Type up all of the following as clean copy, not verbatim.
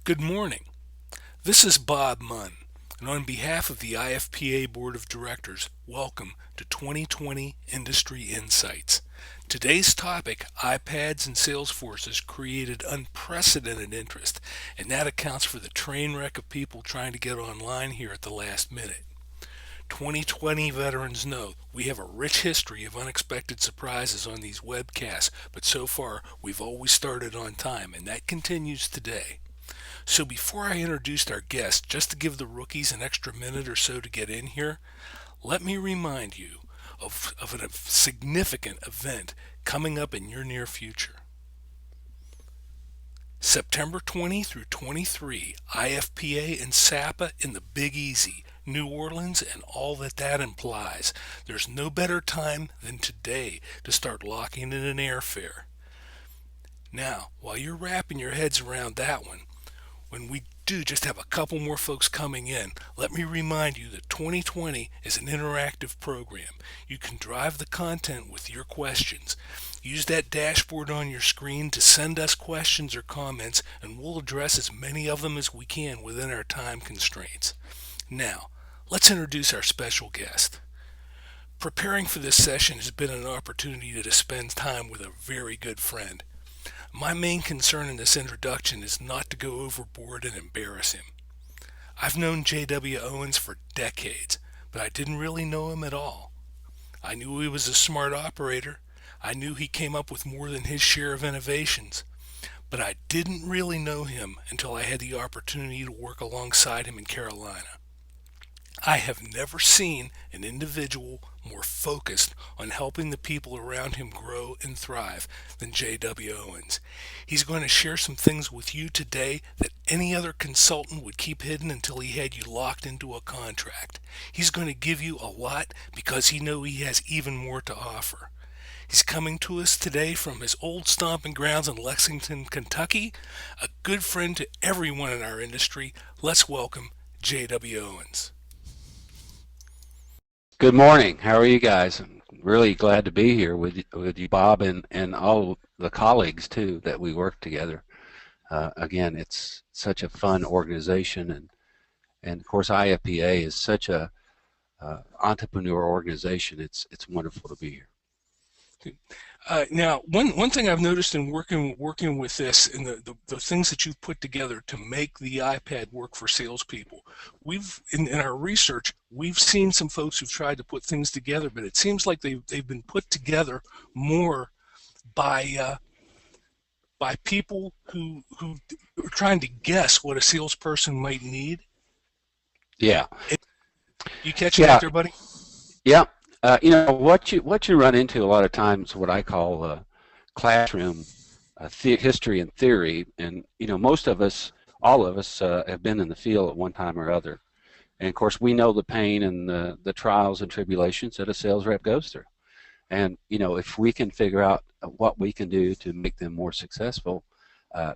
Good morning. This is Bob Munn, and on behalf of the IFPA Board of Directors, welcome to 2020 Industry Insights. Today's topic, iPads and Salesforce, has created unprecedented interest, and that accounts for the train wreck of people trying to get online here at the last minute. 2020 veterans know we have a rich history of unexpected surprises on these webcasts, but so far we've always started on time, and that continues today. So before I introduce our guest, just to give the rookies an extra minute or so to get in here, let me remind you of a significant event coming up in your near future. September 20 through 23, IFPA and SAPA in the Big Easy, New Orleans, and all that implies. There's no better time than today to start locking in an airfare. Now, while you're wrapping your heads around that one, when we do just have a couple more folks coming in, let me remind you that 2020 is an interactive program. You can drive the content with your questions. Use that dashboard on your screen to send us questions or comments, and we'll address as many of them as we can within our time constraints. Now, let's introduce our special guest. Preparing for this session has been an opportunity to spend time with a very good friend. My main concern in this introduction is not to go overboard and embarrass him. I've known J.W. Owens for decades, but I didn't really know him at all. I knew he was a smart operator. I knew he came up with more than his share of innovations, but I didn't really know him until I had the opportunity to work alongside him in Carolina. I have never seen an individual more focused on helping the people around him grow and thrive than J.W. Owens. He's going to share some things with you today that any other consultant would keep hidden until he had you locked into a contract. He's going to give you a lot because he knows he has even more to offer. He's coming to us today from his old stomping grounds in Lexington, Kentucky, a good friend to everyone in our industry. Let's welcome J.W. Owens. Good morning. How are you guys? I'm really glad to be here with you, Bob, and all the colleagues too that we work together. Again, it's such a fun organization, and of course IFPA is such a entrepreneur organization. It's wonderful to be here. Now, one thing I've noticed in working with this and the things that you've put together to make the iPad work for salespeople, we've in our research we've seen some folks who've tried to put things together, but it seems like they've been put together more by people who are trying to guess what a salesperson might need. Yeah. You catching that there, buddy? Yeah. What you run into a lot of times, what I call classroom history and theory, and most of us, all of us, have been in the field at one time or other, and of course we know the pain and the trials and tribulations that a sales rep goes through, and if we can figure out what we can do to make them more successful,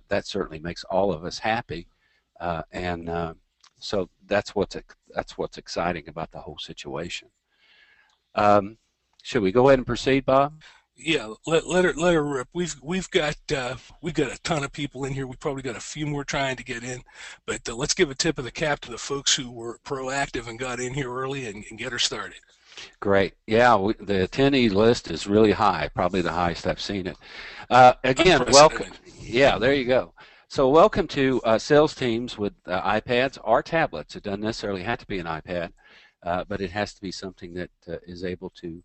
that certainly makes all of us happy, so that's what's exciting about the whole situation. Should we go ahead and proceed, Bob? Yeah, let her rip. We've got a ton of people in here. We probably got a few more trying to get in, but let's give a tip of the cap to the folks who were proactive and got in here early and get her started. Great. Yeah, the attendee list is really high, probably the highest I've seen it. Again, welcome. Yeah, there you go. So welcome to sales teams with iPads or tablets. It doesn't necessarily have to be an iPad. But it has to be something that is able to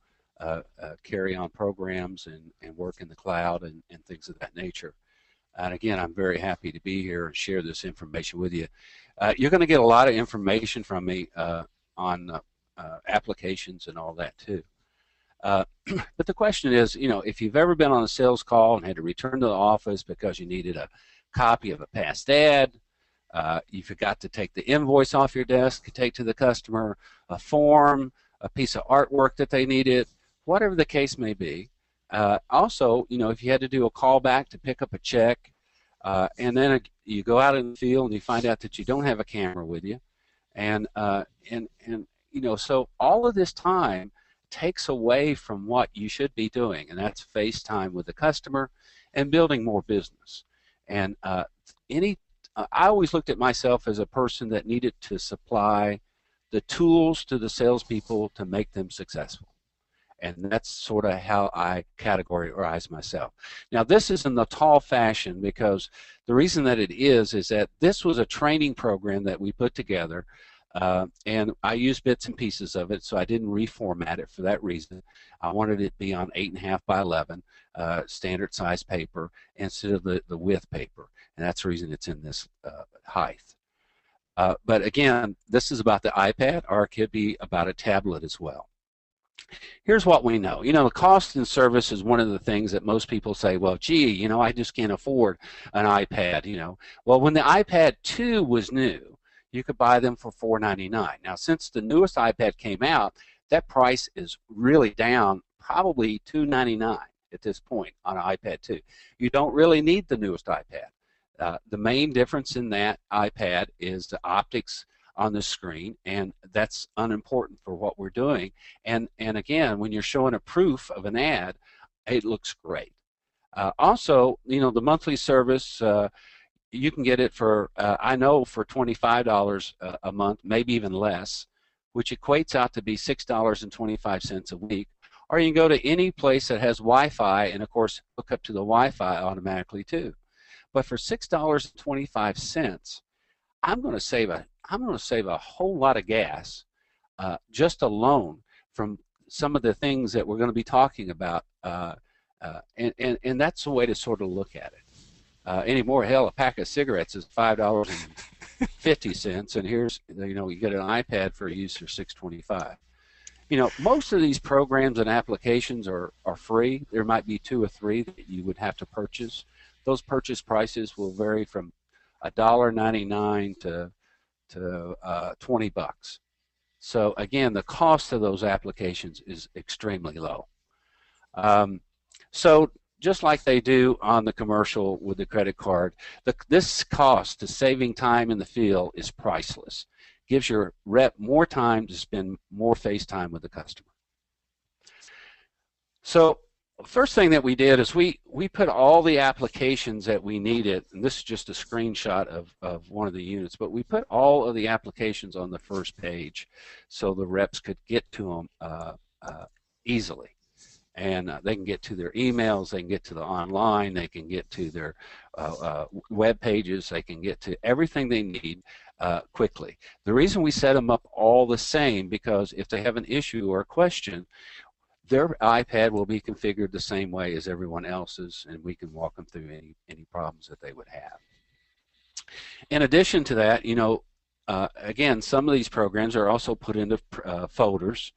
carry on programs and work in the cloud and things of that nature. And again, I'm very happy to be here and share this information with you. You're going to get a lot of information from me on applications and all that too. But the question is, if you've ever been on a sales call and had to return to the office because you needed a copy of a past ad, you forgot to take the invoice off your desk to take to the customer, a form, a piece of artwork that they needed, whatever the case may be. Also, if you had to do a call back to pick up a check, and then you go out in the field and you find out that you don't have a camera with you, and so all of this time takes away from what you should be doing, and that's FaceTime with the customer and building more business. And any I always looked at myself as a person that needed to supply the tools to the salespeople to make them successful. And that's sort of how I categorize myself. Now, this is in the tall fashion because the reason that it is that this was a training program that we put together, and I used bits and pieces of it, so I didn't reformat it for that reason. I wanted it to be on 8.5 by 11 standard size paper instead of the width paper, and that's the reason it's in this height. But again, this is about the iPad, or it could be about a tablet as well. Here's what we know. The cost and service is one of the things that most people say, well, gee, I just can't afford an iPad, Well, when the iPad 2 was new, you could buy them for $4.99. Now, since the newest iPad came out, that price is really down, probably $2.99 at this point on an iPad 2. You don't really need the newest iPad. The main difference in that iPad is the optics on the screen, and that's unimportant for what we're doing. And again, when you're showing a proof of an ad, it looks great. Also, the monthly service, you can get it for, I know, for $25 a month, maybe even less, which equates out to be $6.25 a week. Or you can go to any place that has Wi-Fi and, of course, hook up to the Wi-Fi automatically too. But for $6.25, I'm going to save a whole lot of gas just alone from some of the things that we're going to be talking about, and that's the way to sort of look at it. Anymore, hell, a pack of cigarettes is $5.50, and here's you get an iPad for use for $6.25. Most of these programs and applications are free. There might be 2 or 3 that you would have to purchase. Those purchase prices will vary from $1.99 to $20. So again, the cost of those applications is extremely low. So just like they do on the commercial with the credit card, this cost to saving time in the field is priceless. Gives your rep more time to spend more face time with the customer. So first thing that we did is we put all the applications that we needed, and this is just a screenshot of one of the units, but we put all of the applications on the first page so the reps could get to them easily. And they can get to their emails, they can get to the online, they can get to their web pages, they can get to everything they need quickly. The reason we set them up all the same, because if they have an issue or a question, their iPad will be configured the same way as everyone else's, and we can walk them through any problems that they would have. In addition to that, again, some of these programs are also put into folders,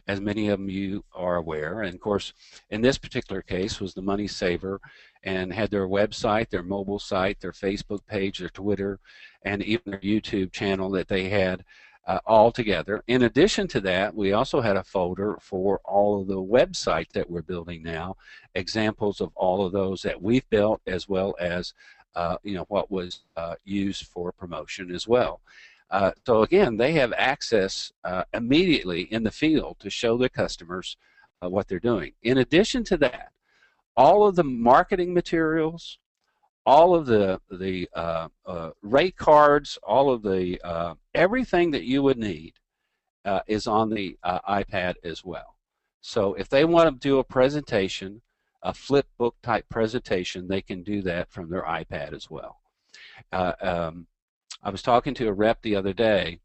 as many of you are aware. And of course, in this particular case was the Money Saver, and had their website, their mobile site, their Facebook page, their Twitter, and even their YouTube channel that they had all together. In addition to that, we also had a folder for all of the websites that we're building now, examples of all of those that we've built, as well as what was used for promotion as well. So again, they have access immediately in the field to show their customers what they're doing. In addition to that, all of the marketing materials, all of the rate cards, all of the everything that you would need is on the iPad as well. So if they want to do a presentation, a flip book type presentation, they can do that from their iPad as well. I was talking to a rep the other day,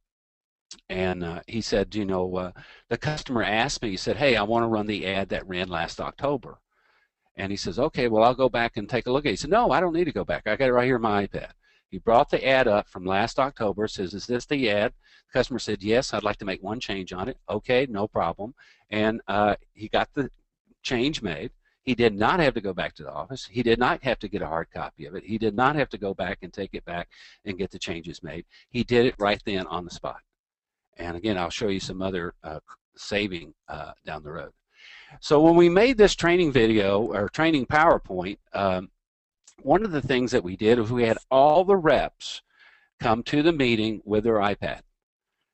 and he said, the customer asked me, he said, hey, I want to run the ad that ran last October. And he says, okay, well, I'll go back and take a look at it. He said, no, I don't need to go back. I got it right here on my iPad. He brought the ad up from last October, says, is this the ad? The customer said, yes, I'd like to make one change on it. Okay, no problem. And he got the change made. He did not have to go back to the office. He did not have to get a hard copy of it. He did not have to go back and take it back and get the changes made. He did it right then on the spot. And again, I'll show you some other saving down the road. So when we made this training video or training PowerPoint, one of the things that we did was we had all the reps come to the meeting with their iPad.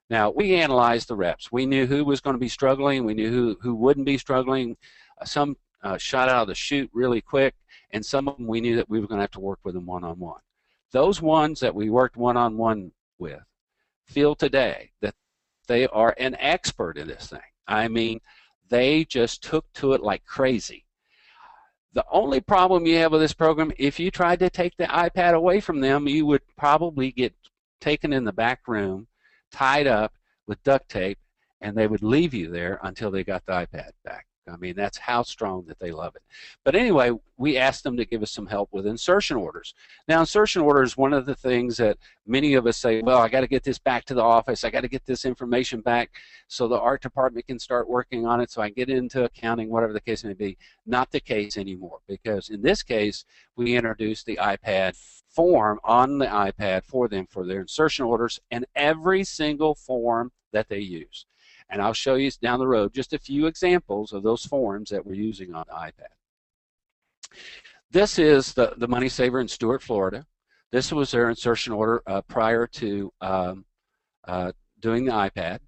Now, we analyzed the reps. We knew who was going to be struggling. We knew who wouldn't be struggling. Some shot out of the chute really quick, and some of them we knew that we were going to have to work with them one-on-one. those ones that we worked one-on-one with feel today that they are an expert in this thing. I mean, they just took to it like crazy. The only problem you have with this program, if you tried to take the iPad away from them, you would probably get taken in the back room, tied up with duct tape, and they would leave you there until they got the iPad back. I mean, that's how strong that they love it. But anyway, we asked them to give us some help with insertion orders. Now, insertion orders, one of the things that many of us say, well, I got to get this back to the office. I got to get this information back so the art department can start working on it, so I get into accounting, whatever the case may be. Not the case anymore, because in this case, we introduced the iPad form on the iPad for them for their insertion orders and every single form that they use. And I'll show you down the road just a few examples of those forms that we're using on the iPad. This is the Money Saver in Stuart, Florida. This was their insertion order prior to doing the iPad.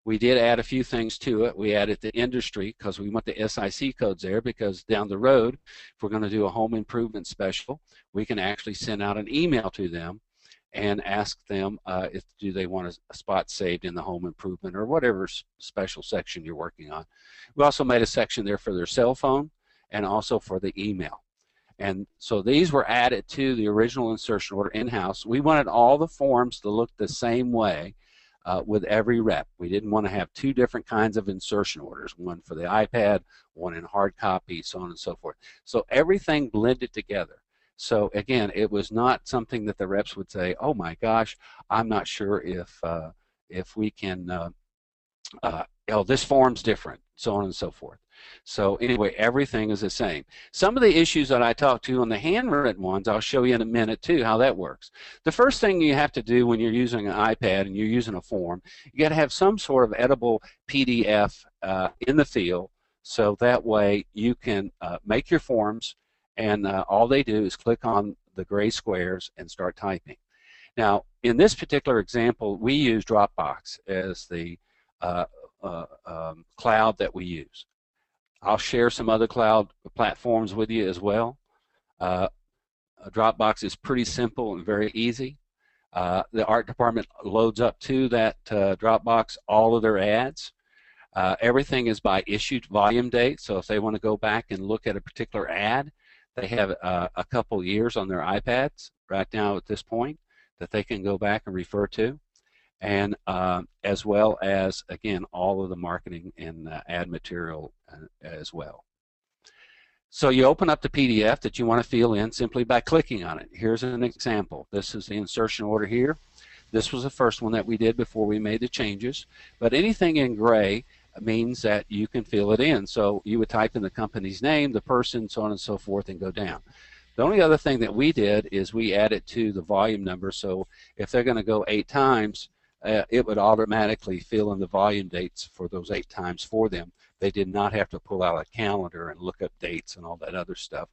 We did add a few things to it. We added the industry because we want the SIC codes there, because down the road, if we're going to do a home improvement special, we can actually send out an email to them and ask them if do they want a spot saved in the home improvement or whatever special section you're working on. We also made a section there for their cell phone and also for the email. And so these were added to the original insertion order in-house. We wanted all the forms to look the same way with every rep. We didn't want to have two different kinds of insertion orders, one for the iPad, one in hard copy, so on and so forth. So everything blended together. So again, it was not something that the reps would say, oh my gosh, I'm not sure if we can, oh, this form's different, so on and so forth. So anyway, everything is the same. Some of the issues that I talked to on the handwritten ones, I'll show you in a minute too how that works. The first thing you have to do when you're using an iPad and you're using a form, you got to have some sort of edible PDF in the field, so that way you can make your forms, and all they do is click on the gray squares and start typing. Now, in this particular example, we use Dropbox as the cloud that we use. I'll share some other cloud platforms with you as well. Dropbox is pretty simple and very easy. The art department loads up to that Dropbox all of their ads. Everything is by issued volume date, so if they want to go back and look at a particular ad, they have a couple years on their iPads right now at this point that they can go back and refer to, and as well as, again, all of the marketing and ad material as well. So you open up the PDF that you want to fill in simply by clicking on it. Here's an example. This is the insertion order here. This was the first one that we did before we made the changes, but anything in gray means that you can fill it in. So you would type in the company's name, the person, so on and so forth, and go down. The only other thing that we did is we added to the volume number, so if they're going to go 8 times, it would automatically fill in the volume dates for those 8 times for them. They did not have to pull out a calendar and look up dates and all that other stuff.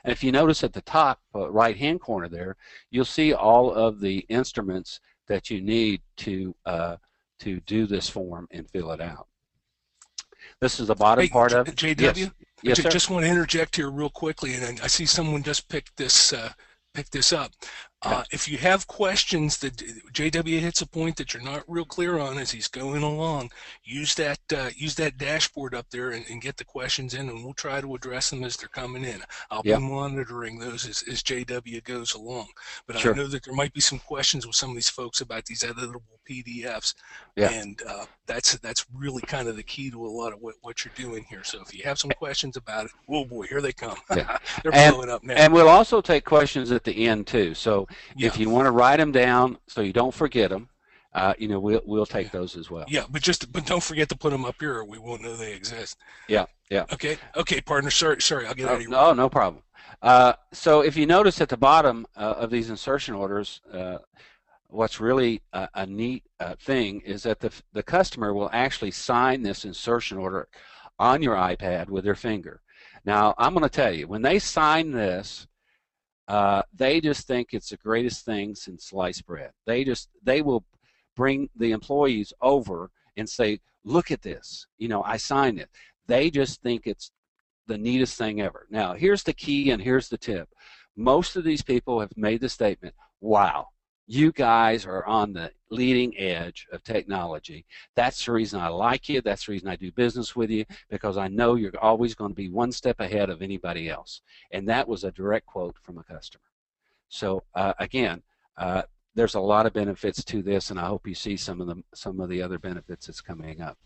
And if you notice at the top right-hand corner there, you'll see all of the instruments that you need to do this form and fill it out. This is the bottom part of it. JW? Yes, sir. Just want to interject here real quickly, and I see someone just picked this up. If you have questions that JW hits a point that you're not real clear on as he's going along, use that dashboard up there and get the questions in, and we'll try to address them as they're coming in. I'll be monitoring those as JW goes along. But sure. I know that there might be some questions with some of these folks about these editable PDFs, and that's really kind of the key to a lot of what you're doing here. So if you have some questions about it, oh boy, here they come. They're blowing up now. And we'll also take questions at the end too. So if you want to write them down so you don't forget them, we'll take those as well. Yeah, but don't forget to put them up here, or we won't know they exist. Yeah. Okay, partner. Sorry, I'll get out of your way. No problem. So if you notice at the bottom of these insertion orders, what's really a neat thing is that the customer will actually sign this insertion order on your iPad with their finger. Now, I'm going to tell you, when they sign this, they just think it's the greatest thing since sliced bread. They will bring the employees over and say, look at this, I signed it. They just think it's the neatest thing ever. Now, here's the key and here's the tip. Most of these people have made the statement, wow, you guys are on the leading edge of technology. That's the reason I like you. That's the reason I do business with you, because I know you're always going to be one step ahead of anybody else. And that was a direct quote from a customer. So again, there's a lot of benefits to this, and I hope you see some of the other benefits that's coming up.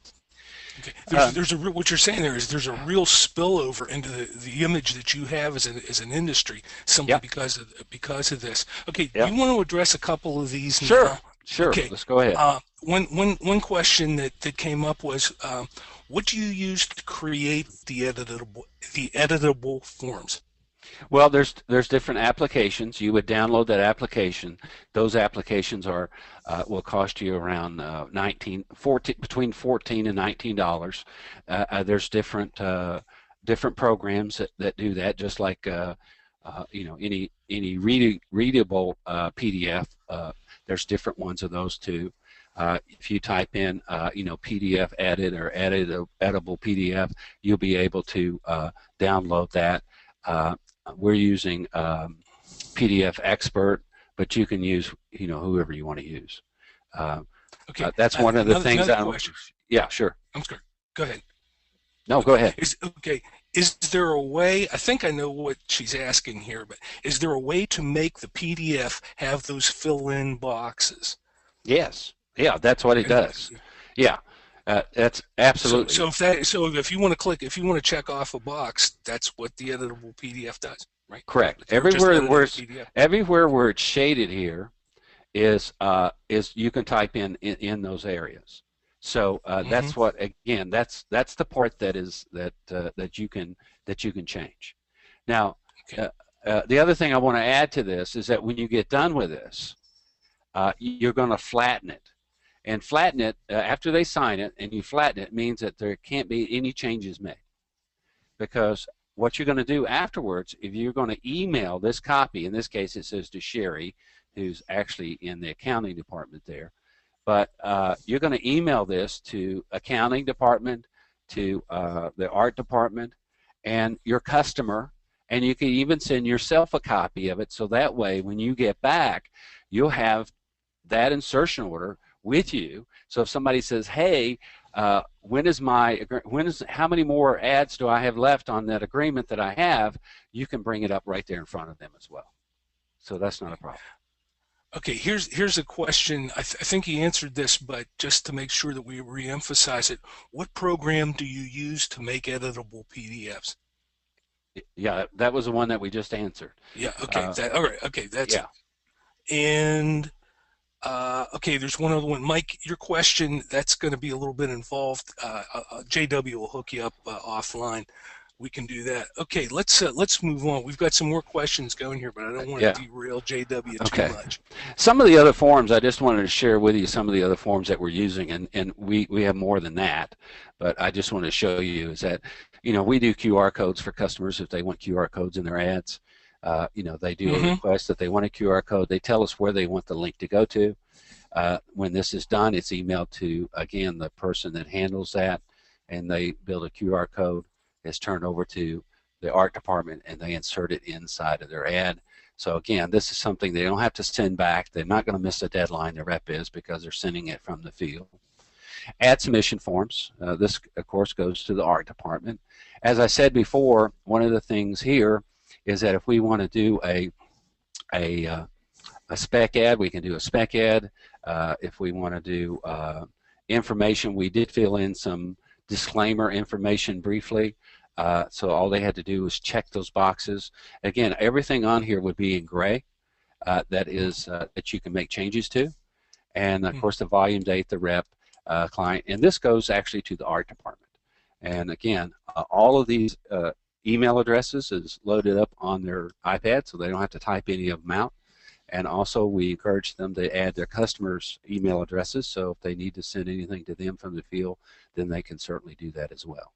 Okay. Um, What you're saying there is there's a real spillover into the image that you have as an industry simply yep, because of this. Okay. Do yep. you want to address a couple of these Sure, now? sure. Okay. Let's go ahead. One question that came up was, what do you use to create the editable forms? Well, there's different applications. You would download that application. Those applications are will cost you around 14 between $14 and $19. There's different programs that do that, just like any readable PDF. There's different ones of those too. If you type in PDF edit or editable PDF, you'll be able to download that. We're using PDF Expert, but you can use whoever you want to use. Okay. That's one of the things. Another question. Yeah, sure. I'm sorry. Go ahead. No, go Okay. ahead. Is there a way? I think I know what she's asking here, but is there a way to make the PDF have those fill-in boxes? Yes. Yeah, that's what it And does. Yeah, that's absolutely so if you want to if you want to check off a box, that's what the editable PDF does, right? correct. If you're just editing a PDF. Everywhere where it's shaded here is you can type in those areas. So Mm-hmm. that's the part that you can change. Now, Okay. the other thing I want to add to this is that when you get done with this, you're going to flatten it. And flatten it after they sign it, and you flatten it means that there can't be any changes made. Because what you're going to do afterwards, if you're going to email this copy, in this case it says to Sherry, who's actually in the accounting department there, but you're going to email this to accounting department, to the art department, and your customer, and you can even send yourself a copy of it, so that way when you get back, you'll have that insertion order with you. So if somebody says, hey, how many more ads do I have left on that agreement that I have, you can bring it up right there in front of them as well. So that's not a problem. Okay, here's a question. I think you answered this, but just to make sure that we reemphasize it, what program do you use to make editable PDFs? Yeah, that was the one that we just answered. Yeah. Okay. All right. Okay. That's yeah. it. And okay, there's one other one. Mike, your question, that's going to be a little bit involved. JW will hook you up offline. We can do that. Okay, let's move on. We've got some more questions going here, but I don't want to derail JW too much. Some of the other forms, I just wanted to share with you some of the other forms that we're using, and we have more than that, but I just want to show you is that, we do QR codes for customers if they want QR codes in their ads. They do a request that they want a QR code. They tell us where they want the link to go to. When this is done, it's emailed to, again, the person that handles that, and they build a QR code. It's turned over to the art department, and they insert it inside of their ad. So again, this is something they don't have to send back. They're not going to miss a deadline, the rep is, because they're sending it from the field. Ad submission forms. This, of course, goes to the art department. As I said before, one of the things here is that if we want to do a spec ad, we can do a spec ad. If we want to do information, we did fill in some disclaimer information briefly. So all they had to do was check those boxes. Again, everything on here would be in gray. That you can make changes to. And of course the volume date, the rep, client, and this goes actually to the art department. And again, all of these email addresses is loaded up on their iPad, so they don't have to type any of them out. And also we encourage them to add their customers' email addresses, so if they need to send anything to them from the field, then they can certainly do that as well.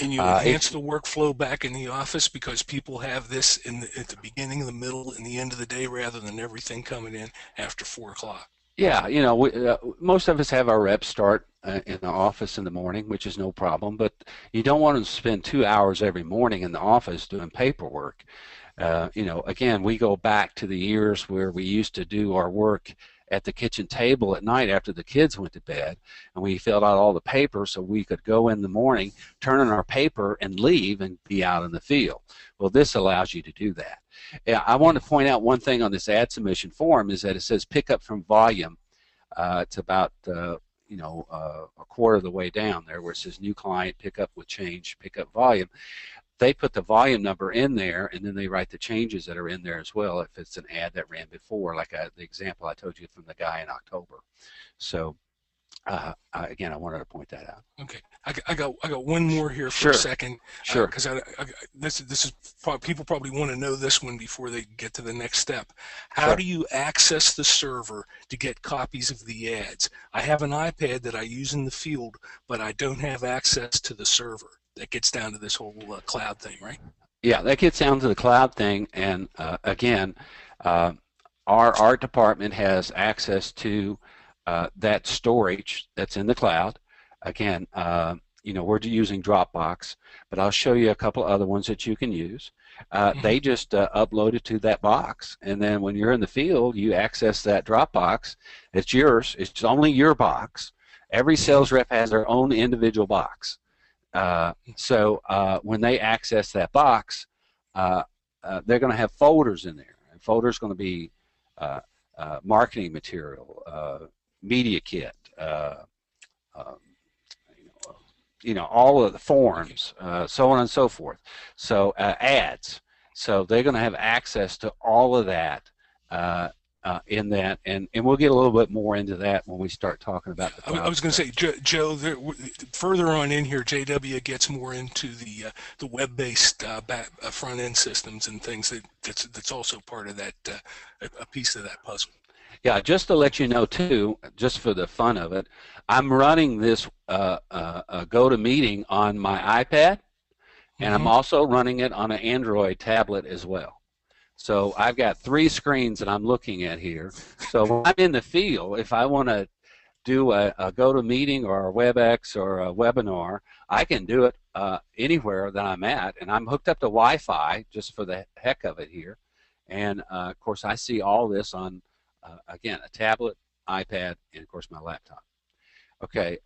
And you enhance the workflow back in the office because people have this at the beginning, the middle, and the end of the day rather than everything coming in after 4 o'clock. Yeah, most of us have our reps start in the office in the morning, which is no problem, but you don't want to spend 2 hours every morning in the office doing paperwork. Again, we go back to the years where we used to do our work at the kitchen table at night after the kids went to bed, and we filled out all the paper so we could go in the morning, turn in our paper, and leave and be out in the field. Well, this allows you to do that. I want to point out one thing on this ad submission form is that it says pick up from volume. It's about a quarter of the way down there where it says new client, pick up with change, pick up volume. They put the volume number in there, and then they write the changes that are in there as well if it's an ad that ran before, like the example I told you from the guy in October. So again, I wanted to point that out. Okay, I got one more here for Sure. a second, Sure. because this is people probably want to know this one before they get to the next step. How Sure. do you access the server to get copies of the ads? I have an iPad that I use in the field, but I don't have access to the server. That gets down to this whole cloud thing, right? Yeah, that gets down to the cloud thing, and again, uh, our art department has access to that storage that's in the cloud. Again, we're using Dropbox, but I'll show you a couple other ones that you can use. They just upload it to that box, and then when you're in the field, you access that Dropbox. It's yours. It's only your box. Every sales rep has their own individual box. So when they access that box, they're going to have folders in there. And folders going to be marketing material, media kit, all of the forms, so on and so forth. So ads. So they're going to have access to all of that in that, and we'll get a little bit more into that when we start talking about the cloud. I was going to say, Joe, further on in here, JW gets more into the web-based front-end systems and things that's also part of that, a piece of that puzzle. Yeah, just to let you know too, just for the fun of it, I'm running this GoToMeeting on my iPad, and I'm also running it on an Android tablet as well. So I've got 3 screens that I'm looking at here. So when I'm in the field, if I want to do a GoToMeeting or a WebEx or a webinar, I can do it anywhere that I'm at, and I'm hooked up to Wi-Fi just for the heck of it here. And of course, I see all this on again, a tablet, iPad, and of course my laptop. Okay,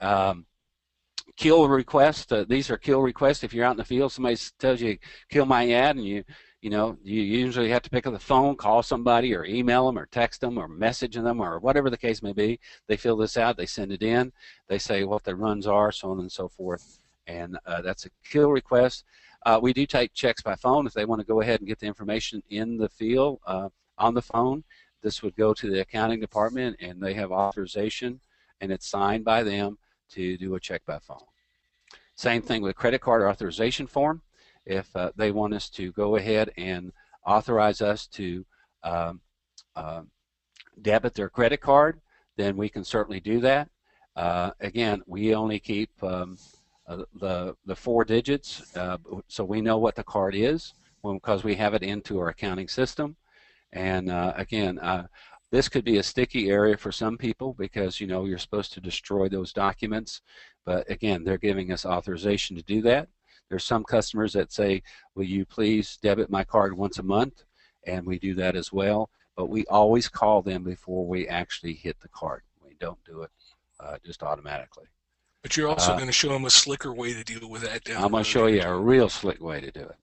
kill requests. These are kill requests. If you're out in the field, somebody tells you kill my ad, and you usually have to pick up the phone, call somebody, or email them, or text them, or message them, or whatever the case may be. They fill this out, they send it in, they say what the runs are, so on and so forth, and that's a kill request. We do take checks by phone if they want to go ahead and get the information in the field on the phone. This would go to the accounting department, and they have authorization, and it's signed by them to do a check by phone. Same thing with credit card authorization form. If they want us to go ahead and authorize us to debit their credit card, then we can certainly do that. Again, we only keep the 4 digits, so we know what the card is because we have it into our accounting system. And again, this could be a sticky area for some people because you're supposed to destroy those documents, but again, they're giving us authorization to do that. There's some customers that say, will you please debit my card once a month, and we do that as well, but we always call them before we actually hit the card. We don't do it just automatically. But you're also going to show them a slicker way to deal with that down I'm going to show you a real slick way to do it.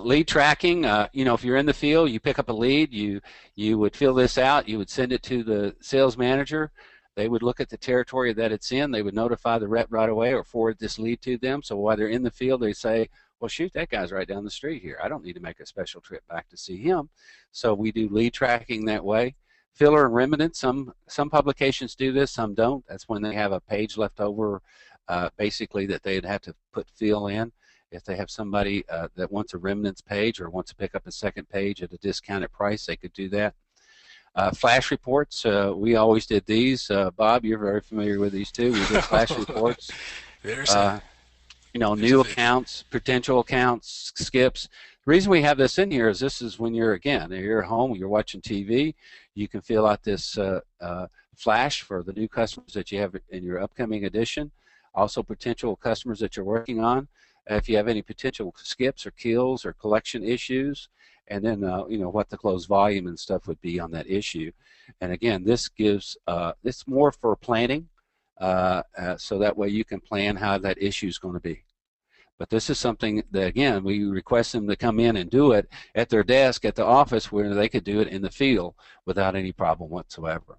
Lead tracking, if you're in the field, you pick up a lead, you would fill this out, you would send it to the sales manager. They would look at the territory that it's in, they would notify the rep right away or forward this lead to them. So while they're in the field, they say, well, shoot, that guy's right down the street here. I don't need to make a special trip back to see him. So we do lead tracking that way. Filler and remnant, some publications do this, some don't. That's when they have a page left over, basically, that they'd have to fill in. If they have somebody that wants a remnants page or wants to pick up a second page at a discounted price, they could do that. Flash reports, we always did these. Bob, you're very familiar with these too. We did flash reports. New accounts, potential accounts, skips. The reason we have this in here is this is when you're at home, you're watching TV, you can fill out this flash for the new customers that you have in your upcoming edition. Also potential customers that you're working on. If you have any potential skips or kills or collection issues, and then what the closed volume and stuff would be on that issue. And again, this gives it's more for planning, so that way you can plan how that issue is going to be. But this is something that, again, we request them to come in and do it at their desk at the office where they could do it in the field without any problem whatsoever.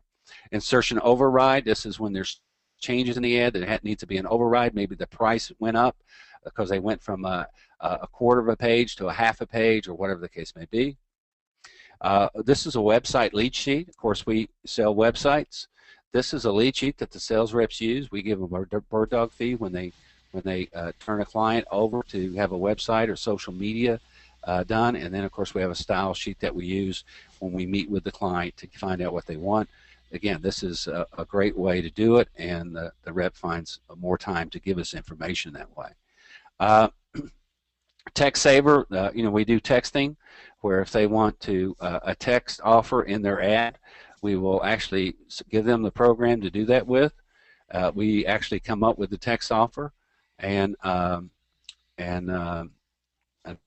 Insertion override, this is when there's changes in the ad that needs to be an override. Maybe the price went up because they went from a quarter of a page to a half a page or whatever the case may be. This is a website lead sheet. Of course, we sell websites. This is a lead sheet that the sales reps use. We give them a bird dog fee when they turn a client over to have a website or social media done, and then of course we have a style sheet that we use when we meet with the client to find out what they want. Again, this is a great way to do it, and the rep finds more time to give us information that way. Text saver, we do texting, where if they want to a text offer in their ad, we will actually give them the program to do that with. We actually come up with the text offer and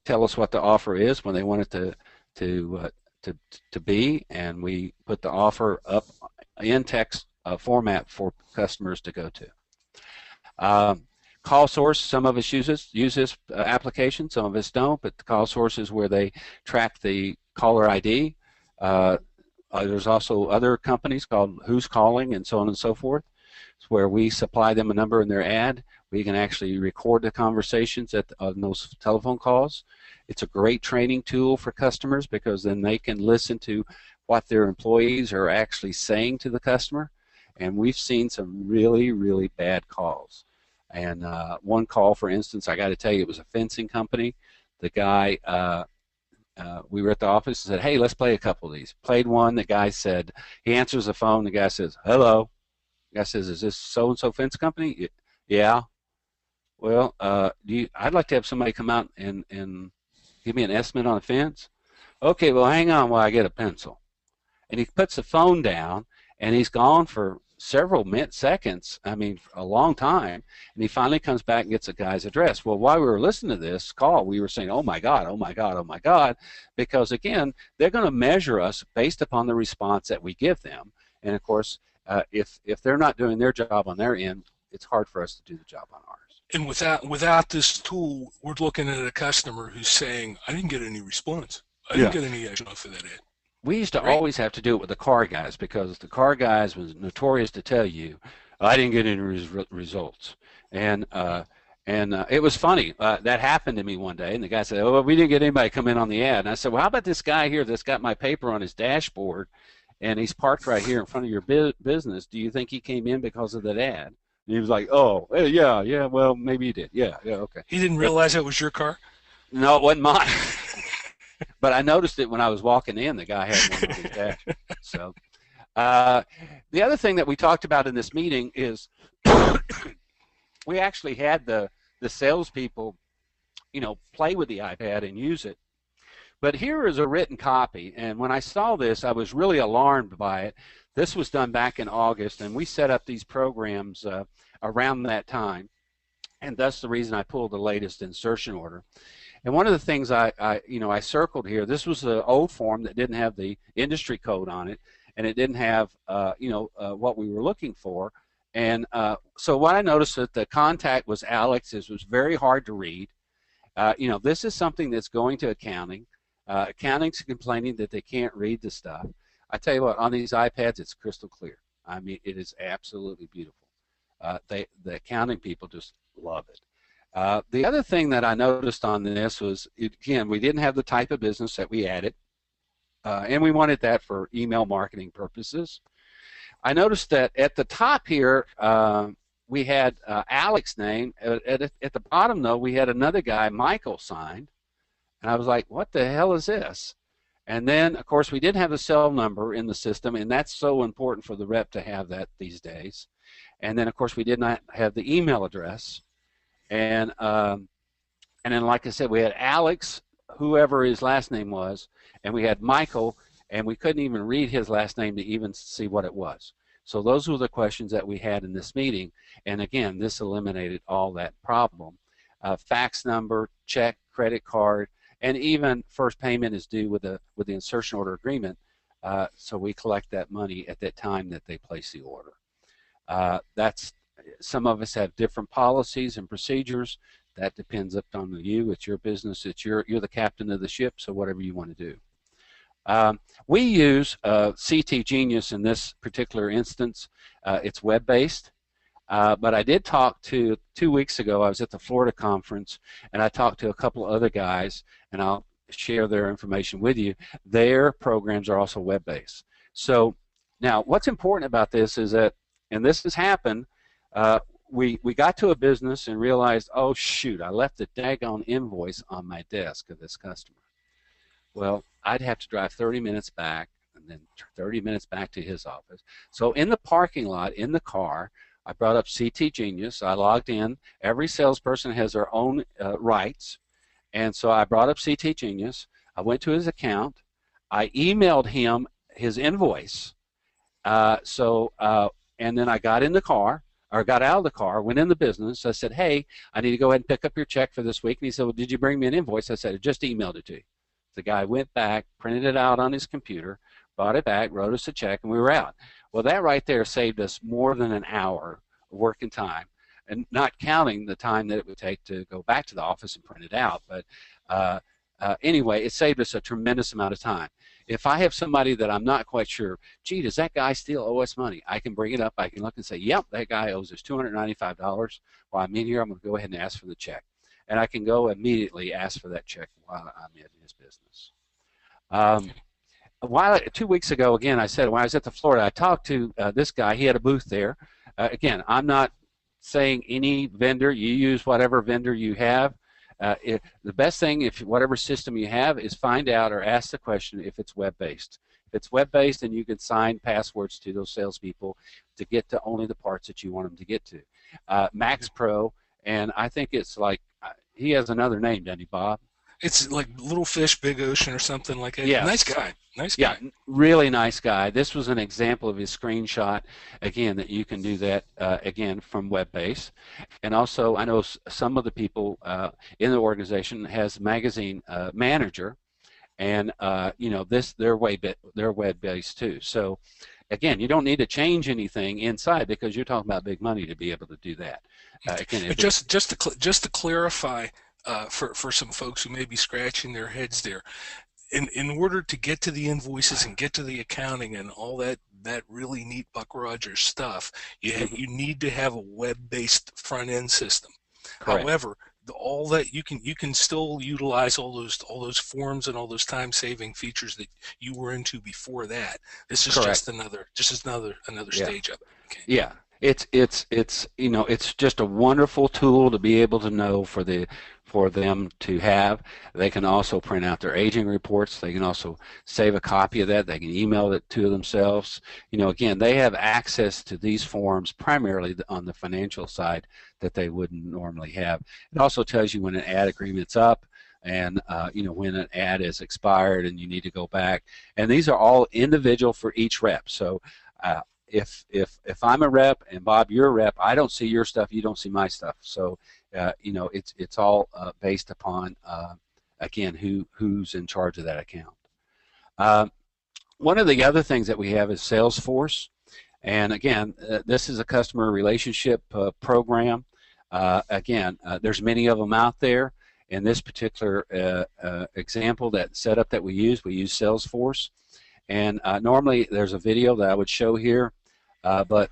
tell us what the offer is when they want it to be, and we put the offer up in text format for customers to go to. Call source, some of us use this application, some of us don't, but the call source is where they track the caller ID. There's also other companies called Who's Calling and so on and so forth. It's where we supply them a number in their ad. We can actually record the conversations on those telephone calls. It's a great training tool for customers because then they can listen to what their employees are actually saying to the customer. And we've seen some really, really bad calls. And one call, for instance, I got to tell you, it was a fencing company. The guy, we were at the office and said, hey, let's play a couple of these. Played one. The guy said, he answers the phone. The guy says, hello. The guy says, is this so-and-so fence company? Yeah. Well, I'd like to have somebody come out and give me an estimate on a fence. Okay, well, hang on while I get a pencil. And he puts the phone down, and he's gone for several seconds, I mean, a long time, and he finally comes back and gets the guy's address. Well, while we were listening to this call, we were saying, oh my God, oh my God, oh my God, because again, they're going to measure us based upon the response that we give them. And of course, if they're not doing their job on their end, it's hard for us to do the job on ours. And without this tool, we're looking at a customer who's saying, I didn't get any response. I didn't get any action off of that ad. We used to always have to do it with the car guys because the car guys was notorious to tell you, I didn't get any results. And it was funny. That happened to me one day, and the guy said, oh, well, we didn't get anybody come in on the ad. And I said, well, how about this guy here that's got my paper on his dashboard, and he's parked right here in front of your business. Do you think he came in because of that ad? And he was like, oh, yeah, well, maybe he did. Yeah, okay. He didn't realize that was your car? No, it wasn't mine. But I noticed it when I was walking in. The guy had one on his dash. So, the other thing that we talked about in this meeting is we actually had the salespeople, play with the iPad and use it. But here is a written copy, and when I saw this, I was really alarmed by it. This was done back in August, and we set up these programs around that time, and that's the reason I pulled the latest insertion order. And one of the things I circled here, this was an old form that didn't have the industry code on it, and it didn't have what we were looking for. And so what I noticed that the contact was Alex. This was very hard to read. This is something that's going to accounting. Accounting's complaining that they can't read the stuff. I tell you what, on these iPads, it's crystal clear. I mean, it is absolutely beautiful. The accounting people just love it. The other thing that I noticed on this was, again, we didn't have the type of business that we added, and we wanted that for email marketing purposes. I noticed that at the top here, we had Alex's name. At the bottom, though, we had another guy, Michael, signed, and I was like, what the hell is this? And then, of course, we didn't have a cell number in the system, and that's so important for the rep to have that these days. And then, of course, we did not have the email address. And then, like I said, we had Alex, whoever his last name was, and we had Michael, and we couldn't even read his last name to even see what it was. So those were the questions that we had in this meeting. And again, this eliminated all that problem. Fax number, check, credit card, and even first payment is due with the insertion order agreement. So we collect that money at that time that they place the order. That's some of us have different policies and procedures. That depends upon you. It's your business. You're the captain of the ship. So whatever you want to do. We use CT Genius in this particular instance. It's web-based. But I did talk to 2 weeks ago. I was at the Florida conference, and I talked to a couple of other guys, and I'll share their information with you. Their programs are also web-based. So now, what's important about this is that, and this has happened, we got to a business and realized, oh shoot, I left the daggone invoice on my desk of this customer. Well, I'd have to drive 30 minutes back and then 30 minutes back to his office. So in the parking lot, in the car, I brought up CT Genius. I logged in. Every salesperson has their own rights. And so I brought up CT Genius. I went to his account. I emailed him his invoice. And then I got in the car, or got out of the car, went in the business. I said, hey, I need to go ahead and pick up your check for this week. And he said, well, did you bring me an invoice? I said, I just emailed it to you. The guy went back, printed it out on his computer, brought it back, wrote us a check, and we were out. Well, that right there saved us more than an hour of working time, and not counting the time that it would take to go back to the office and print it out. But anyway, it saved us a tremendous amount of time. If I have somebody that I'm not quite sure, gee, does that guy still owe us money? I can bring it up. I can look and say, yep, that guy owes us $295. While I'm in here, I'm going to go ahead and ask for the check. And I can go immediately ask for that check while I'm in his business. 2 weeks ago, again, I said when I was at the Florida, I talked to this guy. He had a booth there. Again, I'm not saying any vendor. You use whatever vendor you have. The best thing, if whatever system you have, is find out or ask the question if it's web-based. If it's web-based, then you can sign passwords to those salespeople to get to only the parts that you want them to get to. Max Pro, and I think it's like, he has another name, doesn't he, Bob? It's like Little Fish, Big Ocean or something like that. Yes. Nice guy. Nice guy. Yeah, really nice guy. This was an example of his screenshot, again, that you can do that, again, from web-based. And also, I know some of the people in the organization has magazine manager, and, you know, they're web-based too. So, again, you don't need to change anything inside because you're talking about big money to be able to do that. Again, just to clarify for some folks who may be scratching their heads there, in order to get to the invoices and get to the accounting and all that really neat Buck Rogers stuff, you need to have a web-based front-end system. Correct. However, all that you can still utilize all those forms and all those time-saving features that you were into before that. This is Correct. just another stage of it. Okay. Yeah. It's you know, it's just a wonderful tool to be able to know for them to have. They can also print out their aging reports. They can also save a copy of that. They can email it to themselves. You know, again, they have access to these forms primarily on the financial side that they wouldn't normally have. It also tells you when an ad agreement's up, and you know, when an ad is expired and you need to go back. And these are all individual for each rep. So if I'm a rep and Bob, you're a rep, I don't see your stuff, you don't see my stuff. So you know, it's all based upon again who's in charge of that account. One of the other things that we have is Salesforce, and again, this is a customer relationship program. Again, there's many of them out there. In this particular example, that setup that we use Salesforce, and normally there's a video that I would show here, but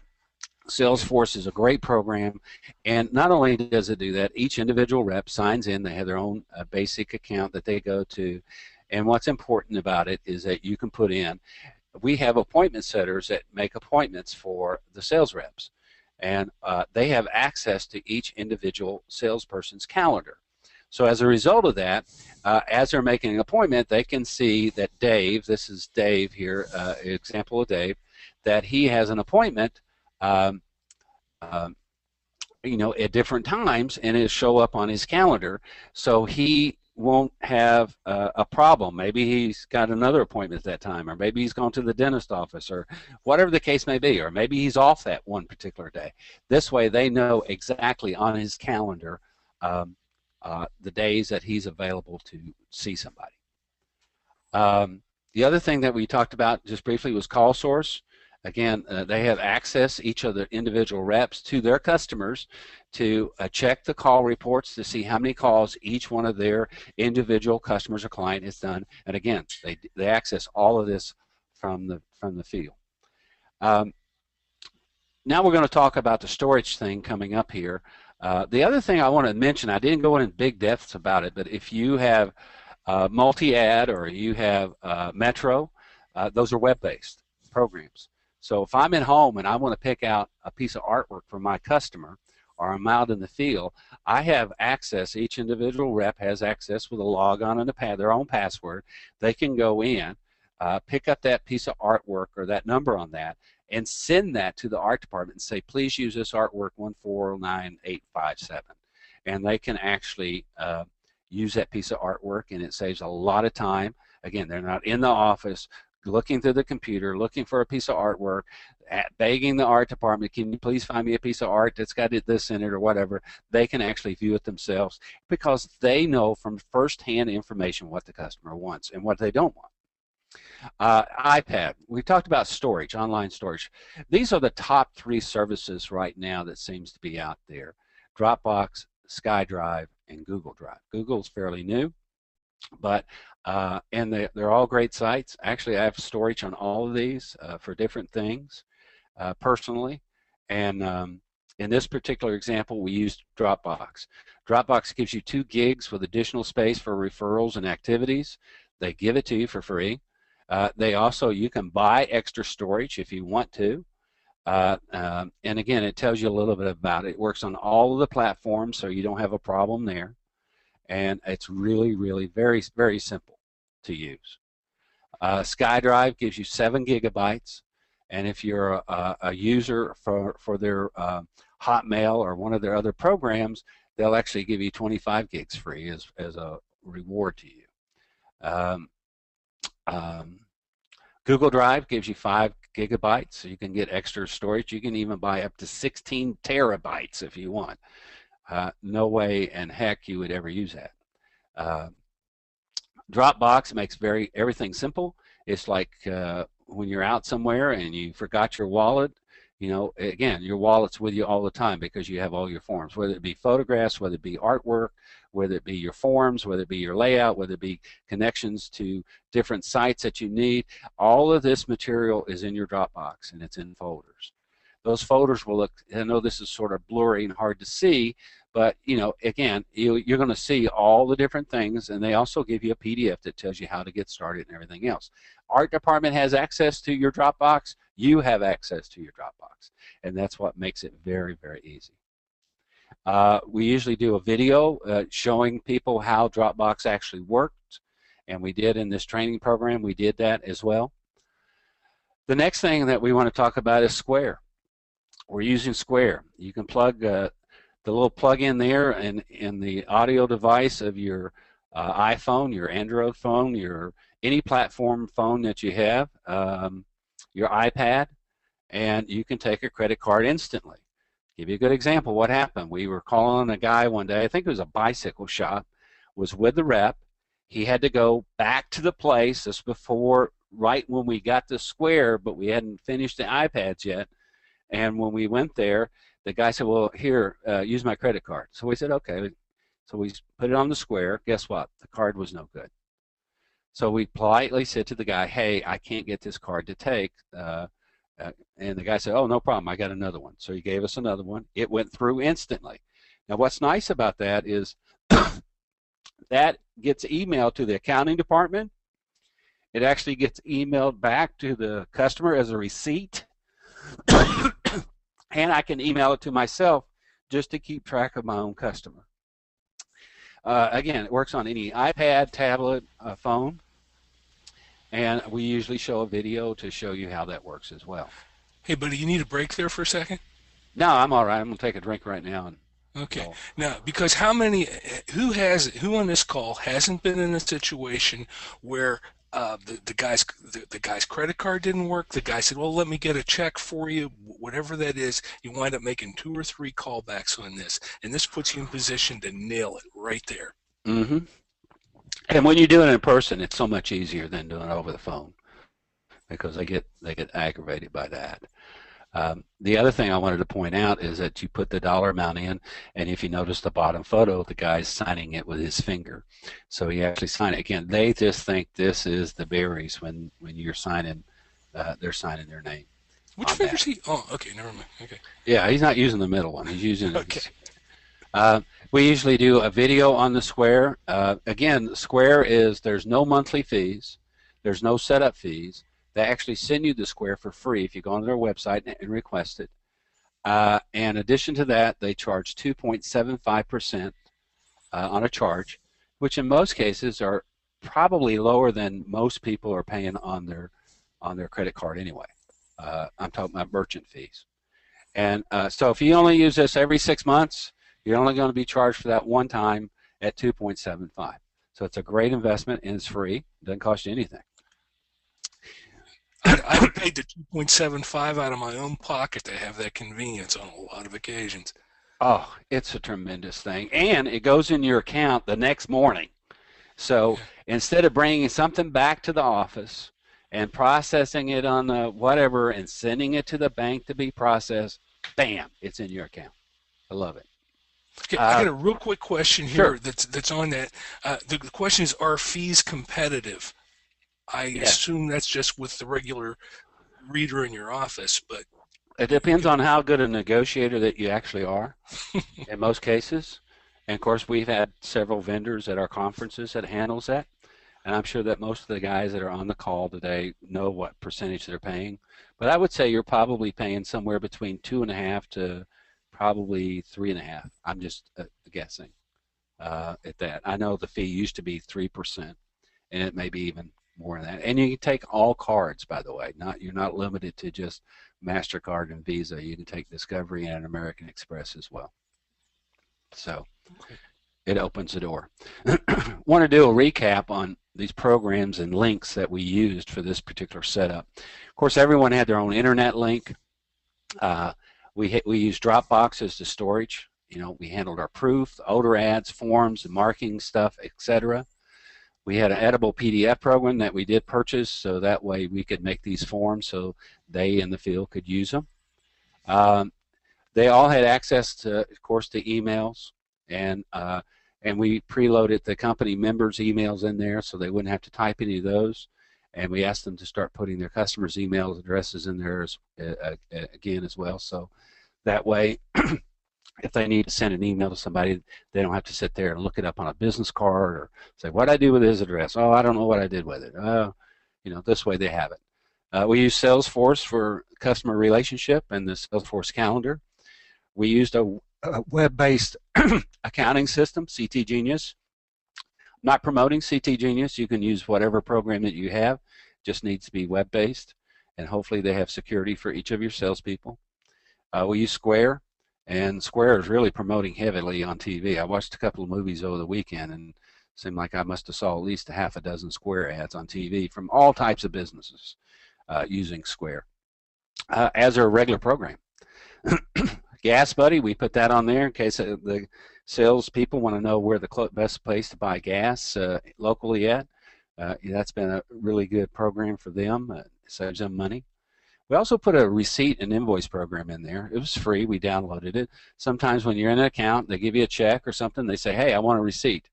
Salesforce is a great program, and not only does it do that, each individual rep signs in. They have their own basic account that they go to, and what's important about it is that you can put in, we have appointment setters that make appointments for the sales reps, and they have access to each individual salesperson's calendar. So as a result of that, as they're making an appointment, they can see that Dave, this is Dave here, example of Dave, that he has an appointment you know, at different times, and it'll show up on his calendar, so he won't have a problem. Maybe he's got another appointment at that time, or maybe he's gone to the dentist office, or whatever the case may be, or maybe he's off that one particular day. This way they know exactly on his calendar the days that he's available to see somebody. The other thing that we talked about just briefly was call source. Again, they have access, each of the individual reps, to their customers to check the call reports to see how many calls each one of their individual customers or client has done. And again, they access all of this from the field. Now we're going to talk about the storage thing coming up here. The other thing I want to mention, I didn't go in big depths about it, but if you have multi-ad or you have Metro, those are web-based programs. So if I'm at home and I want to pick out a piece of artwork for my customer, or I'm out in the field, I have access, each individual rep has access with a logon and their own password. They can go in, pick up that piece of artwork or that number on that, and send that to the art department and say, please use this artwork 1498857. And they can actually use that piece of artwork, and it saves a lot of time. Again, they're not in the office looking through the computer, looking for a piece of artwork, begging the art department, can you please find me a piece of art that's got this in it or whatever. They can actually view it themselves because they know from firsthand information what the customer wants and what they don't want. iPad, we talked about storage, online storage. These are the top 3 services right now that seems to be out there: Dropbox, SkyDrive, and Google Drive. Google's fairly new, but and they're all great sites. Actually, I have storage on all of these for different things personally, and in this particular example, we used Dropbox. Dropbox gives you 2 gigs with additional space for referrals and activities. They give it to you for free. You can buy extra storage if you want to. And again, it tells you a little bit about it. It works on all of the platforms, so you don't have a problem there. And it's really, really very, very simple to use. SkyDrive gives you 7 gigabytes. And if you're a user for their Hotmail or one of their other programs, they'll actually give you 25 gigs free as a reward to you. Google Drive gives you 5 gigabytes, so you can get extra storage. You can even buy up to 16 terabytes if you want. No way in heck you would ever use that. Dropbox makes everything simple. It's like when you're out somewhere and you forgot your wallet. You know, again, your wallet's with you all the time because you have all your forms, whether it be photographs, whether it be artwork, whether it be your forms, whether it be your layout, whether it be connections to different sites that you need. All of this material is in your Dropbox, and it's in folders. Those folders will look, I know this is sort of blurry and hard to see, but you know, again, you're going to see all the different things, and they also give you a PDF that tells you how to get started and everything else. Art department has access to your Dropbox. You have access to your Dropbox, and that's what makes it very, very easy. We usually do a video showing people how Dropbox actually worked, and we did in this training program. We did that as well. The next thing that we want to talk about is Square. We're using Square. You can plug the little plug-in there in the audio device of your iPhone, your Android phone, any platform phone that you have, your iPad, and you can take a credit card instantly. Give you a good example. What happened? We were calling a guy one day. I think it was a bicycle shop. Was with the rep. He had to go back to the place. This before, right when we got to Square, but we hadn't finished the iPads yet. And when we went there, the guy said, "Well, here, use my credit card." So we said, "Okay." So we put it on the Square. Guess what? The card was no good. So we politely said to the guy, "Hey, I can't get this card to take." And the guy said, "Oh, no problem. I got another one." So he gave us another one. It went through instantly. Now, what's nice about that is that gets emailed to the accounting department. It actually gets emailed back to the customer as a receipt. And I can email it to myself just to keep track of my own customer. Again, it works on any iPad, tablet, phone. And we usually show a video to show you how that works as well. Hey, buddy, you need a break there for a second? No, I'm all right. I'm going to take a drink right now. Okay. Now, because who on this call hasn't been in a situation where the guy's credit card didn't work. The guy said, "Well, let me get a check for you, whatever that is." You wind up making two or three callbacks on this, and this puts you in position to nail it right there. Mm-hmm. And when you do it in person, it's so much easier than doing it over the phone because they get aggravated by that. The other thing I wanted to point out is that you put the dollar amount in, and if you notice the bottom photo, the guy's signing it with his finger. So he actually signed it. Again, they just think this is the berries when you're signing, they're signing their name Which on finger's that. he? Oh, okay, never mind. Okay, Yeah, he's not using the middle one. He's using okay. his. Uh, we usually do a video on the Square. Again, Square is there's no monthly fees, there's no setup fees. They actually send you the Square for free if you go on their website and request it. In addition to that, they charge 2.75% on a charge, which in most cases are probably lower than most people are paying on their credit card anyway. I'm talking about merchant fees. And so if you only use this every 6 months, you're only going to be charged for that one time at 2.75. So it's a great investment and it's free. It doesn't cost you anything. I've paid the 2.75 out of my own pocket to have that convenience on a lot of occasions. Oh, it's a tremendous thing. And it goes in your account the next morning. So Yeah. instead of bringing something back to the office and processing it on the whatever and sending it to the bank to be processed, bam, it's in your account. I love it. Okay, I Uh, got a real quick question here sure. that's on that. The question is, are fees competitive? I Yes. assume that's just with the regular reader in your office, but It you depends know, on how good a negotiator that you actually are in most cases. And of course, we've had several vendors at our conferences that handles that. And I'm sure that most of the guys that are on the call today know what percentage they're paying. But I would say you're probably paying somewhere between 2.5 to probably 3.5. I'm just guessing at that. I know the fee used to be 3%, and it may be even more than that. And you can take all cards, by the way. Not you're not limited to just Mastercard and Visa. You can take Discovery and American Express as well. So okay. it opens the door. Want to do a recap on these programs and links that we used for this particular setup. Of course, everyone had their own internet link. Uh, we used Dropbox as the storage. You know, we handled our proof, odor ads, forms, and marking stuff, etc. We had an edible PDF program that we did purchase, so that way we could make these forms so they in the field could use them. Um, they all had access to, of course, to emails, and we preloaded the company members' emails in there so they wouldn't have to type any of those. And we asked them to start putting their customers' email addresses in there again as well. So that way, if they need to send an email to somebody, they don't have to sit there and look it up on a business card or say, "What did I do with his address? Oh, I don't know what I did with it." This way they have it. We use Salesforce for customer relationship and the Salesforce calendar. We used a web-based accounting system, CT Genius. Not promoting CT Genius. You can use whatever program that you have. Just needs to be web-based, and hopefully they have security for each of your salespeople. We use Square, and Square is really promoting heavily on TV. I watched a couple of movies over the weekend, and it seemed like I must have saw at least a half a dozen Square ads on TV from all types of businesses using Square as a regular program. Gas Buddy, we put that on there in case the salespeople want to know where the best place to buy gas locally at. That's been a really good program for them. Saves them money. We also put a receipt and invoice program in there. It was free. We downloaded it. Sometimes when you're in an account, they give you a check or something. They say, "Hey, I want a receipt."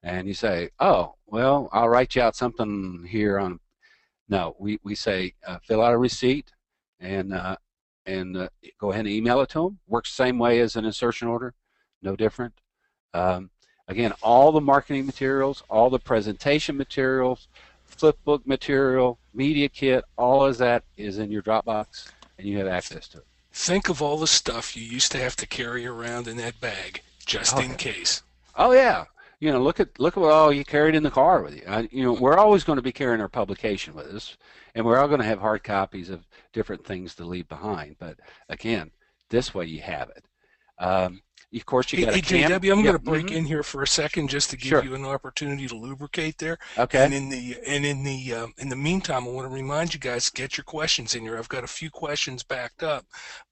And you say, "Oh, well, I'll write you out something here on." No, we say, fill out a receipt and go ahead and email it to them. Works the same way as an insertion order, no different. Um, Again, all the marketing materials, all the presentation materials, flipbook material, media kit, all of that is in your Dropbox, and you have access to it. Think of all the stuff you used to have to carry around in that bag just Oh in yeah. case. Oh yeah. Look at what all you carried in the car with you. We're always going to be carrying our publication with us, and we're all going to have hard copies of different things to leave behind. But again, this way you have it. Of course, you Hey, got a hey camera. JW, I'm going Yep. to break in here for a second just to give Sure. you an opportunity to lubricate there. Okay. And in the meantime, I want to remind you guys, get your questions in here. I've got a few questions backed up,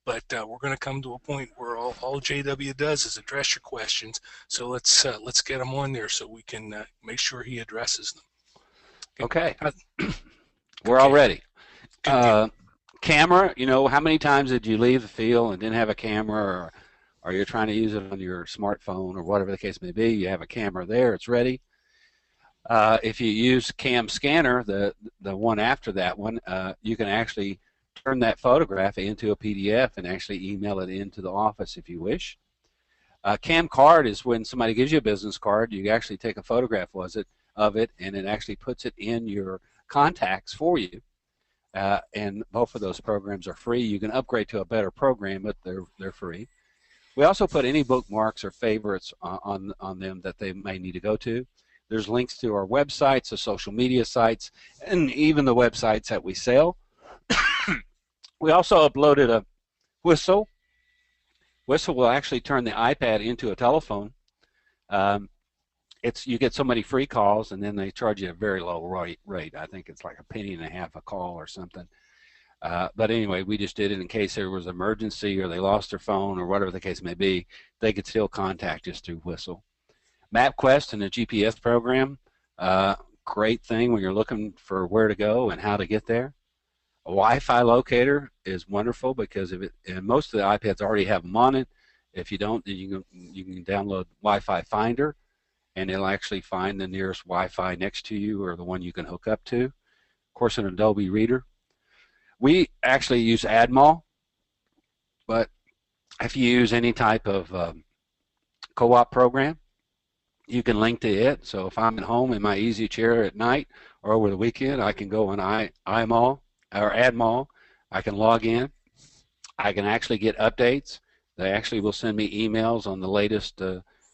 but we're going to come to a point where all JW does is address your questions. So let's get them on there so we can make sure he addresses them. Okay. Okay. We're all Okay. ready. Good deal. Camera, how many times did you leave the field and didn't have a camera, or you're trying to use it on your smartphone or whatever the case may be? You have a camera there, it's ready. If you use Cam Scanner, the one after that one, you can actually turn that photograph into a PDF and actually email it into the office if you wish. Cam Card is when somebody gives you a business card, you actually take a photograph of it, and it actually puts it in your contacts for you. And both of those programs are free. You can upgrade to a better program, but they're free. We also put any bookmarks or favorites on them that they may need to go to. There's links to our websites, the social media sites, and even the websites that we sell. We also uploaded a whistle. Whistle will actually turn the iPad into a telephone. You get so many free calls, and then they charge you a very low rate. I think it's like $0.015 a call or something. But anyway, we just did it in case there was an emergency or they lost their phone or whatever the case may be. They could still contact us through Whistle. MapQuest and the GPS program, great thing when you're looking for where to go and how to get there. A Wi-Fi locator is wonderful because and most of the iPads already have them on it. If you don't, then you can download Wi-Fi Finder, and it'll actually find the nearest Wi-Fi next to you or the one you can hook up to. Of course, an Adobe Reader. We actually use AdMall, but if you use any type of co-op program, you can link to it. So if I'm at home in my easy chair at night or over the weekend, I can go on iMall or AdMall. I can log in. I can actually get updates. They actually will send me emails on the latest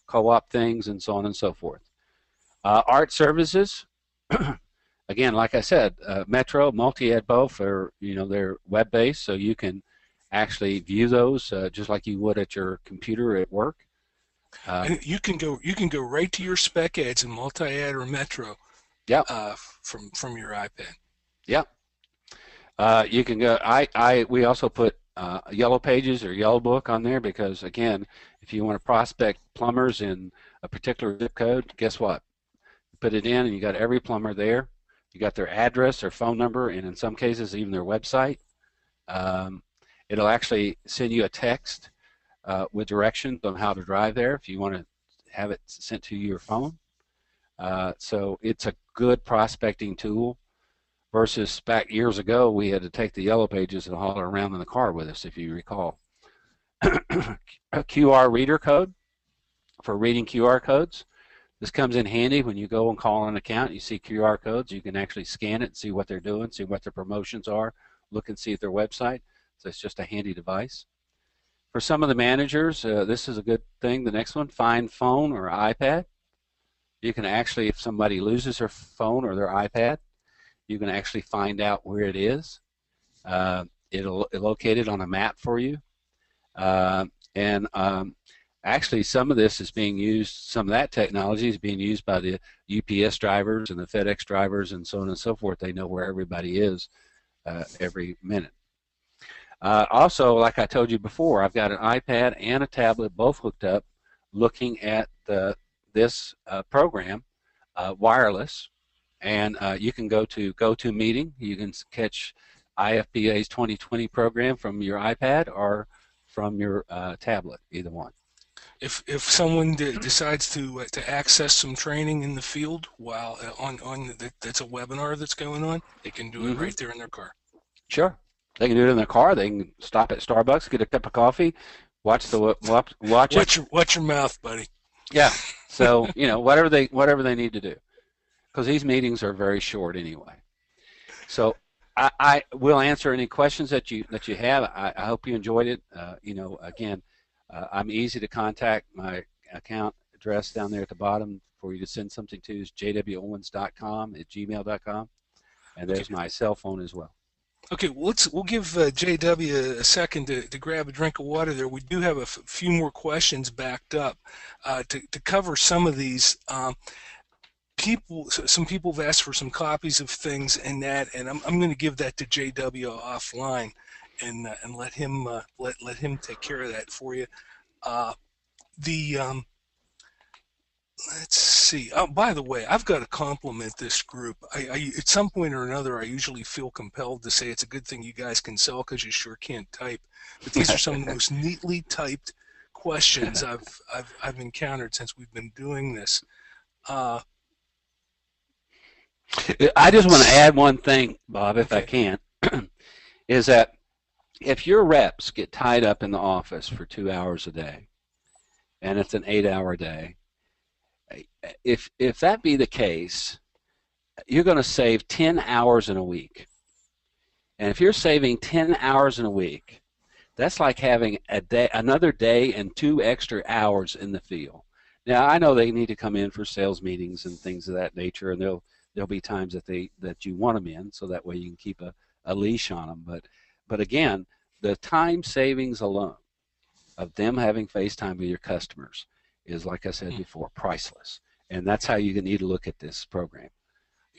co-op things and so on and so forth. Art services, again, like I said, Metro, Multi-Ed, both are, they're web-based, so you can actually view those just like you would at your computer at work. And you can go right to your spec ads in Multi-Ed or Metro. Yep. From your iPad. Yep. You can go. We also put Yellow Pages or Yellow Book on there because, again, if you want to prospect plumbers in a particular zip code, guess what? Put it in, and you got every plumber there. You got their address, their phone number, and in some cases even their website. It'll actually send you a text with directions on how to drive there if you want to have it sent to your phone. So it's a good prospecting tool versus back years ago we had to take the Yellow Pages and haul it around in the car with us, if you recall. A QR reader code for reading QR codes. This comes in handy when you go and call an account. You see QR codes. You can actually scan it and see what they're doing, see what their promotions are, look and see at their website. So it's just a handy device. For some of the managers, this is a good thing. The next one, Find Phone or iPad. You can actually, if somebody loses their phone or their iPad, you can actually find out where it is. It'll locate it on a map for you. Actually, some of this is being used, some of that technology is being used by the UPS drivers and the FedEx drivers and so on and so forth. They know where everybody is every minute. Also, like I told you before, I've got an iPad and a tablet both hooked up looking at this program, wireless, and you can go to GoToMeeting. You can catch IFPA's 2020 program from your iPad or from your tablet, either one. If someone decides to access some training in the field while that's a webinar that's going on, they can do it right there in their car. Sure, they can do it in their car. They can stop at Starbucks, get a cup of coffee, watch it. Watch your mouth, buddy. Yeah. So whatever they need to do, because these meetings are very short anyway. So I will answer any questions that you have. I hope you enjoyed it. Again, I'm easy to contact. My account address down there at the bottom for you to send something to is jwowens.com@gmail.com, and there's my cell phone as well. Okay, well, we'll give JW a second to grab a drink of water there. We do have a few more questions backed up to cover some of these. Some people have asked for some copies of things and that, and I'm going to give that to JW offline and let him take care of that for you. Uh, the Let's see. Oh, by the way, I've got to compliment this group. At some point or another, I usually feel compelled to say it's a good thing you guys can sell because you sure can't type. But these are some of the most neatly typed questions I've encountered since we've been doing this. Uh, I just want to let's add one thing, Bob, if I Okay. can, is that if your reps get tied up in the office for 2 hours a day, and it's an 8-hour day, if that be the case, you're going to save 10 hours in a week. And if you're saving 10 hours in a week, that's like having another day and 2 extra hours in the field. Now I know they need to come in for sales meetings and things of that nature, and there'll be times that you want them in, so that way you can keep a leash on them. But again, the time savings alone of them having FaceTime with your customers is, like I said before, priceless. And that's how you need to look at this program.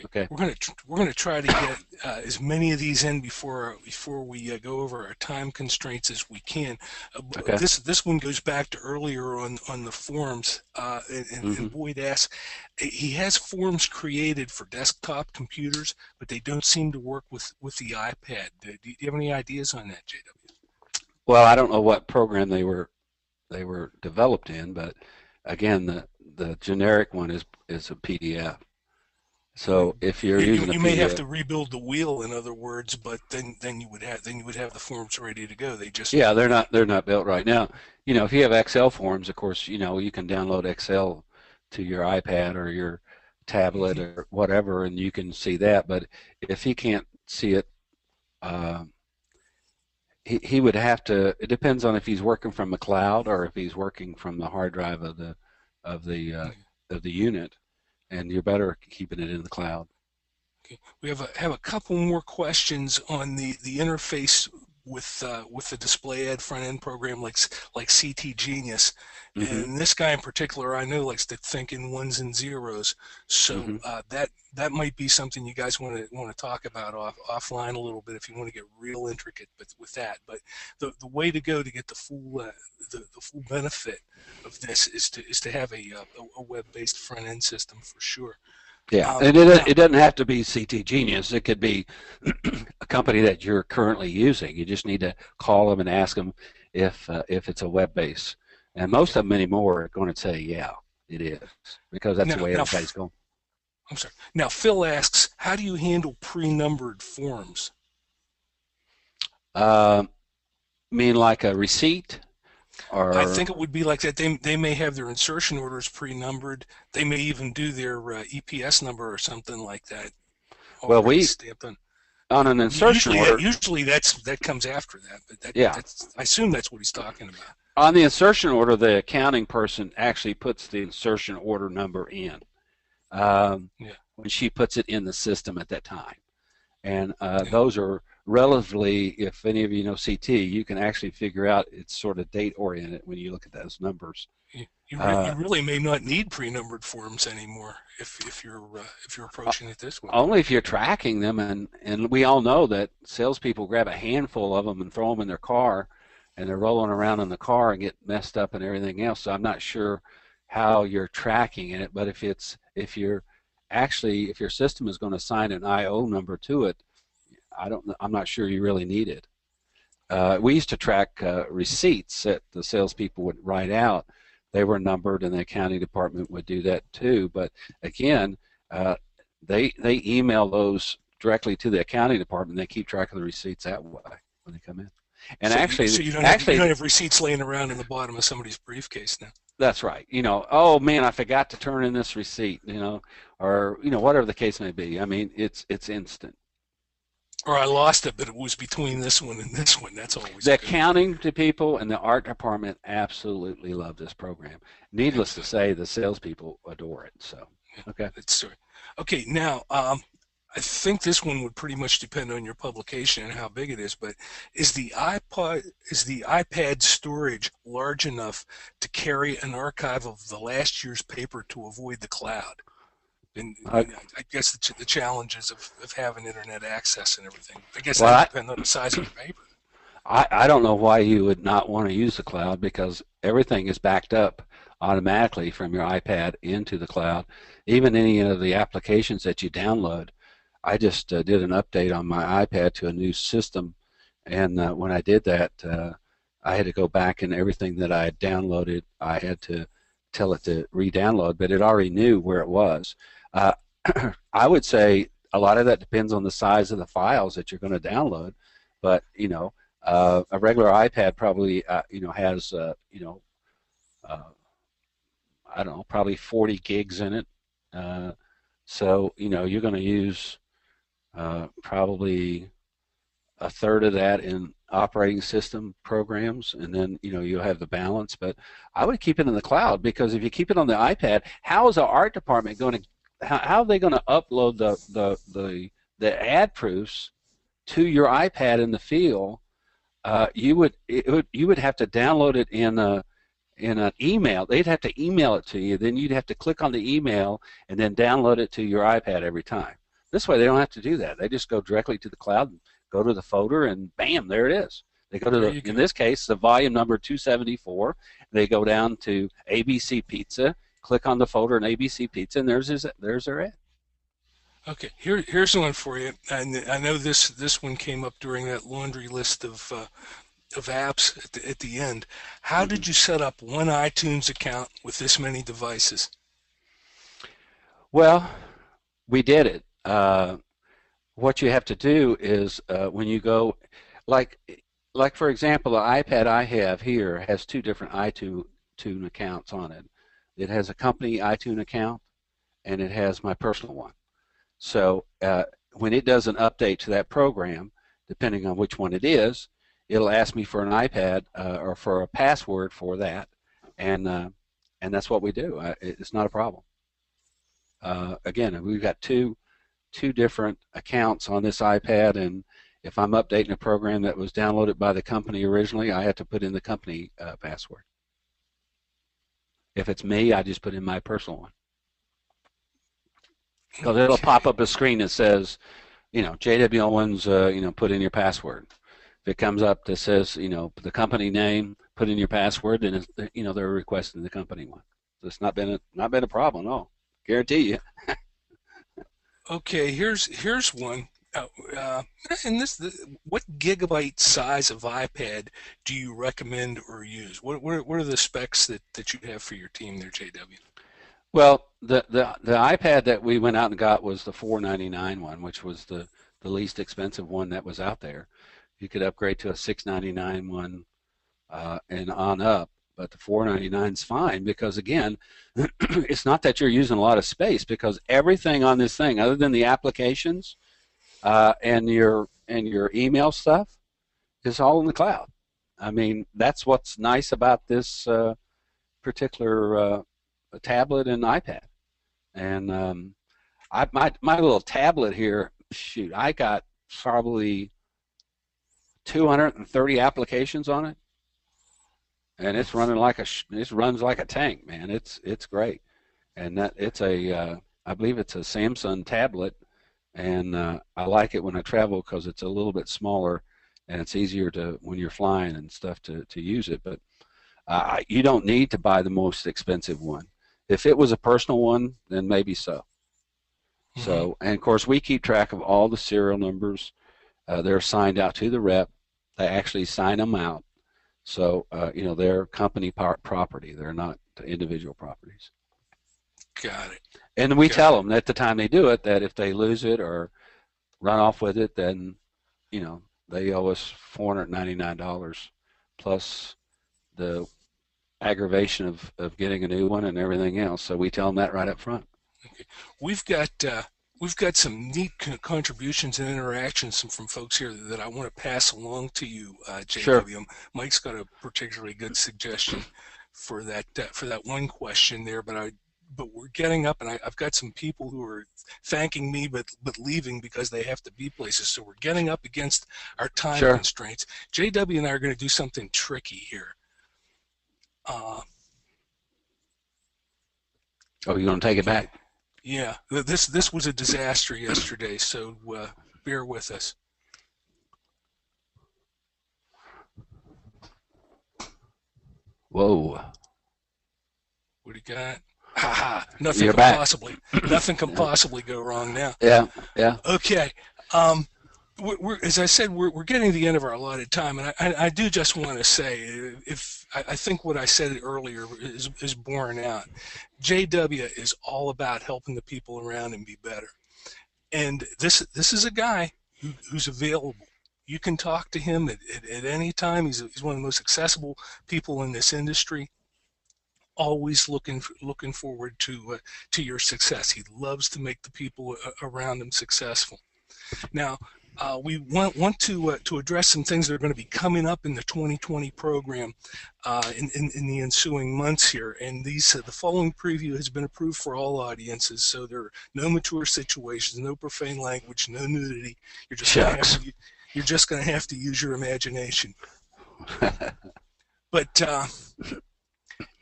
Okay. we're gonna try to get as many of these in before we go over our time constraints as we can. Okay. This one goes back to earlier on the forms, Mm-hmm. and Boyd asks, he has forms created for desktop computers, but they don't seem to work with the iPad. Do you have any ideas on that, JW? Well, I don't know what program they were developed in, but again, the generic one is a PDF. Right. So if you're using a You may have PDF, to rebuild the wheel, in other words, but then you would have the forms ready to go. They just yeah, may they're not. not they're not built right now. If you have Excel forms, of course, you can download Excel to your iPad or your tablet Mhm. or whatever, and you can see that. But if he can't see it, uh, he would have to. It depends on if he's working from the cloud or if he's working from the hard drive of the uh, Okay. of the unit, and you're better keeping it in the cloud. Okay. We have a couple more questions on the interface with the display ad front end program like CT Genius, Mm-hmm. and this guy in particular I know likes to think in ones and zeros. So Mm-hmm. that might be something you guys want to talk about offline a little bit if you want to get real intricate with that. But the way to go to get the full benefit of this is to have a web based front end system for sure. Yeah, and it Now, it doesn't have to be CT Genius. It could be a company that you're currently using. You just need to call them and ask them if it's a web base. And most okay. of them anymore are going to say, yeah, it is, because that's the way Now, everybody's going. I'm sorry. Now, Phil asks, how do you handle pre-numbered forms? Uh, mean like a receipt I or think it would be like that. They may have their insertion orders pre-numbered. They may even do their EPS number or something like that well, already we stamped on. on an insertion order. Usually that comes after that, but Yeah, that's I assume that's what he's talking about. on the insertion order, the accounting person actually puts the insertion order number in Yeah, when she puts it in the system at that time. And yeah. those are relatively, if any of you know CT, you can actually figure out it's sort of date oriented when you look at those numbers. You Uh, really may not need pre-numbered forms anymore if you're approaching it this way. Only if you're tracking them, and we all know that salespeople grab a handful of them and throw them in their car, and they're rolling around in the car and get messed up and everything else. So I'm not sure how you're tracking it, but if your system is going to assign an IO number to it, I'm not sure you really need it. We used to track receipts that the salespeople would write out. They were numbered, and the accounting department would do that too. But again, uh, they email those directly to the accounting department. They keep track of the receipts that way when they come in. And So actually, you don't actually, have receipts laying around in the bottom of somebody's briefcase now. that's right. Oh man, I forgot to turn in this receipt. Or whatever the case may be. I mean, it's instant. Or I lost it, but it was between this one and this one. That's always The good. accounting people and the art department absolutely love this program. Needless to Excellent. say, the salespeople adore it. So, Yeah, okay. that's sorry. Okay, now I think this one would pretty much depend on your publication and how big it is, but is the iPad storage large enough to carry an archive of the last year's paper to avoid the cloud? And Uh, I guess the challenges of having internet access and everything. I guess that well, would I, depend on the size of your paper. I don't know why you would not want to use the cloud because everything is backed up automatically from your iPad into the cloud. Even any of the applications that you download. I just did an update on my iPad to a new system, and when I did that, I had to go back and everything that I had downloaded, I had to tell it to re-download, but it already knew where it was. Uh, I would say a lot of that depends on the size of the files that you're going to download, but a regular iPad probably has uh, I don't know, probably 40 gigs in it. So you're going to use probably a third of that in operating system programs, and then you'll have the balance. But I would keep it in the cloud because if you keep it on the iPad, how is the art department going to how are they going to upload the ad proofs to your iPad in the field? You would have to download it in an email. They'd have to email it to you. Then you'd have to click on the email and then download it to your iPad every time. This way, they don't have to do that. They just go directly to the cloud, and go to the folder, and bam, there it is. They go to There you in go. this case, the volume number 274. They go down to ABC Pizza, click on the folder in ABC Pizza, and there's their ad. Okay, here's one for you. And I know this one came up during that laundry list of apps at the end. How Mm-hmm. did you set up one iTunes account with this many devices? Well, we did it. What you have to do is when you go, like like for example, the iPad I have here has two different iTunes accounts on it. It has a company iTunes account and it has my personal one. So when it does an update to that program, depending on which one it is, it'll ask me for an iPad or for a password for that, and uh, and that's what we do. It's not a problem. Again, we've got two different accounts on this iPad, and if I'm updating a program that was downloaded by the company originally, I have to put in the company password. If it's me, I just put in my personal one because it'll pop Okay. up a screen that says, JW Owens, put in your password. If it comes up that says, the company name, put in your password, then they're requesting the company one. So it's not been a problem. No, guarantee you. Okay, here's one. Uh, uh, and what gigabyte size of iPad do you recommend or use? What are the specs that you have for your team there, JW? Well, the iPad that we went out and got was the 499 one, which was the least expensive one that was out there. You could upgrade to a 699 one and on up, but the 499 is fine because again, it's not that you're using a lot of space because everything on this thing, other than the applications and your email stuff, is all in the cloud. I mean, that's what's nice about this particular tablet and iPad. And my little tablet here, shoot, I got probably 230 applications on it, and it's running like it runs like a tank, man. It's great, and that it's I believe it's a Samsung tablet, and I like it when I travel because it's a little bit smaller, and it's easier to when you're flying and stuff to use it. But you don't need to buy the most expensive one. If it was a personal one, then maybe so. Hmm. So, and of course, we keep track of all the serial numbers. They're signed out to the rep. They actually sign them out. So, they're company property. They're not individual properties. Got it. And we Got tell it. them at the time they do it that if they lose it or run off with it, then, they owe us $499 plus the aggravation of getting a new one and everything else. So we tell them that right up front. Okay. We've got uh, we've got some neat contributions and interactions from folks here that I want to pass along to you, Sure. JW. Mike's got a particularly good suggestion for that one question there, but I but we're getting up, and I've got some people who are thanking me but leaving because they have to be places. So we're getting up against our time Sure. constraints. JW and I are going to do something tricky here. Oh, you want to take it Okay, back? yeah, this was a disaster yesterday, so bear with us. Whoa. What do you got? Ha ha! Nothing You're can back. Yeah. possibly go wrong now. Yeah. Yeah. Okay. As I said, we're getting to the end of our allotted time, and I do just want to say, if I think what I said earlier is borne out. JW is all about helping the people around him be better, and this is a guy who's available. You can talk to him at any time. He's one of the most accessible people in this industry. Always looking forward to your success. He loves to make the people around him successful. Now, we want to address some things that are going to be coming up in the 2020 program in the ensuing months here. And the following preview has been approved for all audiences, so there are no mature situations, no profane language, no nudity. Shucks. You're just going to have to use your imagination. But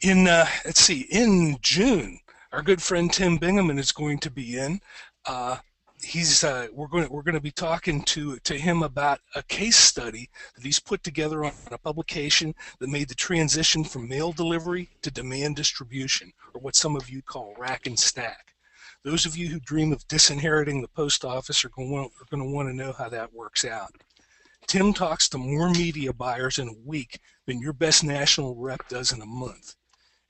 let's see, in June, our good friend Tim Bingaman is going to be in. We're going to be talking to him about a case study that he's put together on a publication that made the transition from mail delivery to demand distribution, or what some of you call rack and stack. Those of you who dream of disinheriting the post office are going to want to know how that works out. Tim talks to more media buyers in a week than your best national rep does in a month.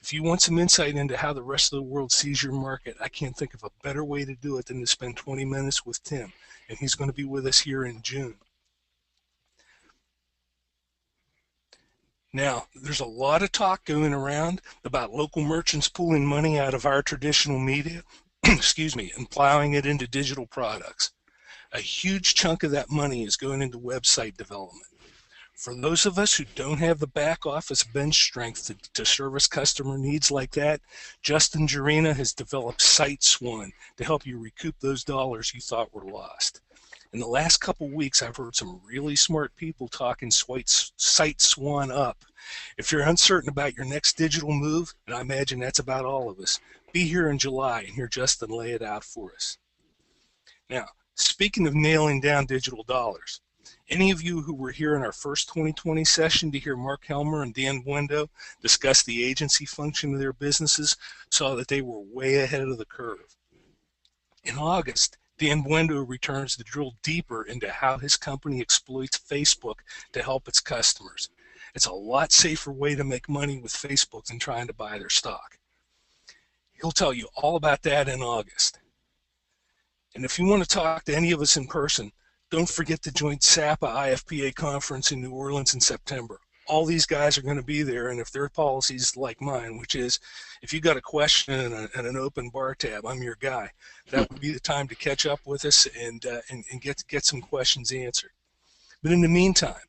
If you want some insight into how the rest of the world sees your market, I can't think of a better way to do it than to spend 20 minutes with Tim, and he's going to be with us here in June. Now, there's a lot of talk going around about local merchants pulling money out of our traditional media, excuse me, and plowing it into digital products. A huge chunk of that money is going into website development. For those of us who don't have the back office bench strength to service customer needs like that, Justin Jarina has developed SiteSwan to help you recoup those dollars you thought were lost. In the last couple weeks, I've heard some really smart people talking SiteSwan up. If you're uncertain about your next digital move, and I imagine that's about all of us, be here in July and hear Justin lay it out for us. Now, speaking of nailing down digital dollars, any of you who were here in our first 2020 session to hear Mark Helmer and Dan Buendo discuss the agency function of their businesses saw that they were way ahead of the curve. In August, Dan Buendo returns to drill deeper into how his company exploits Facebook to help its customers. It's a lot safer way to make money with Facebook than trying to buy their stock. He'll tell you all about that in August. And if you want to talk to any of us in person, don't forget the joint SAPA IFPA conference in New Orleans in September. All these guys are going to be there, and if their policies like mine, which is if you got a question and an open bar tab, I'm your guy. That would be the time to catch up with us and get some questions answered. But in the meantime,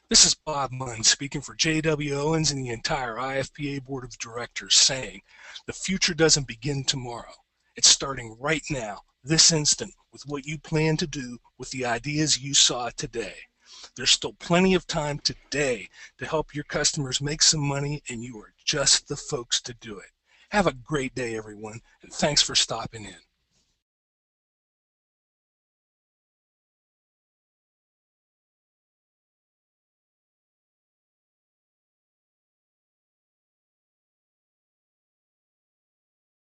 this is Bob Munn speaking for J.W. Owens and the entire IFPA Board of Directors saying, the future doesn't begin tomorrow. It's starting right now, this instant, with what you plan to do with the ideas you saw today. There's still plenty of time today to help your customers make some money, and you are just the folks to do it. Have a great day, everyone, and thanks for stopping in.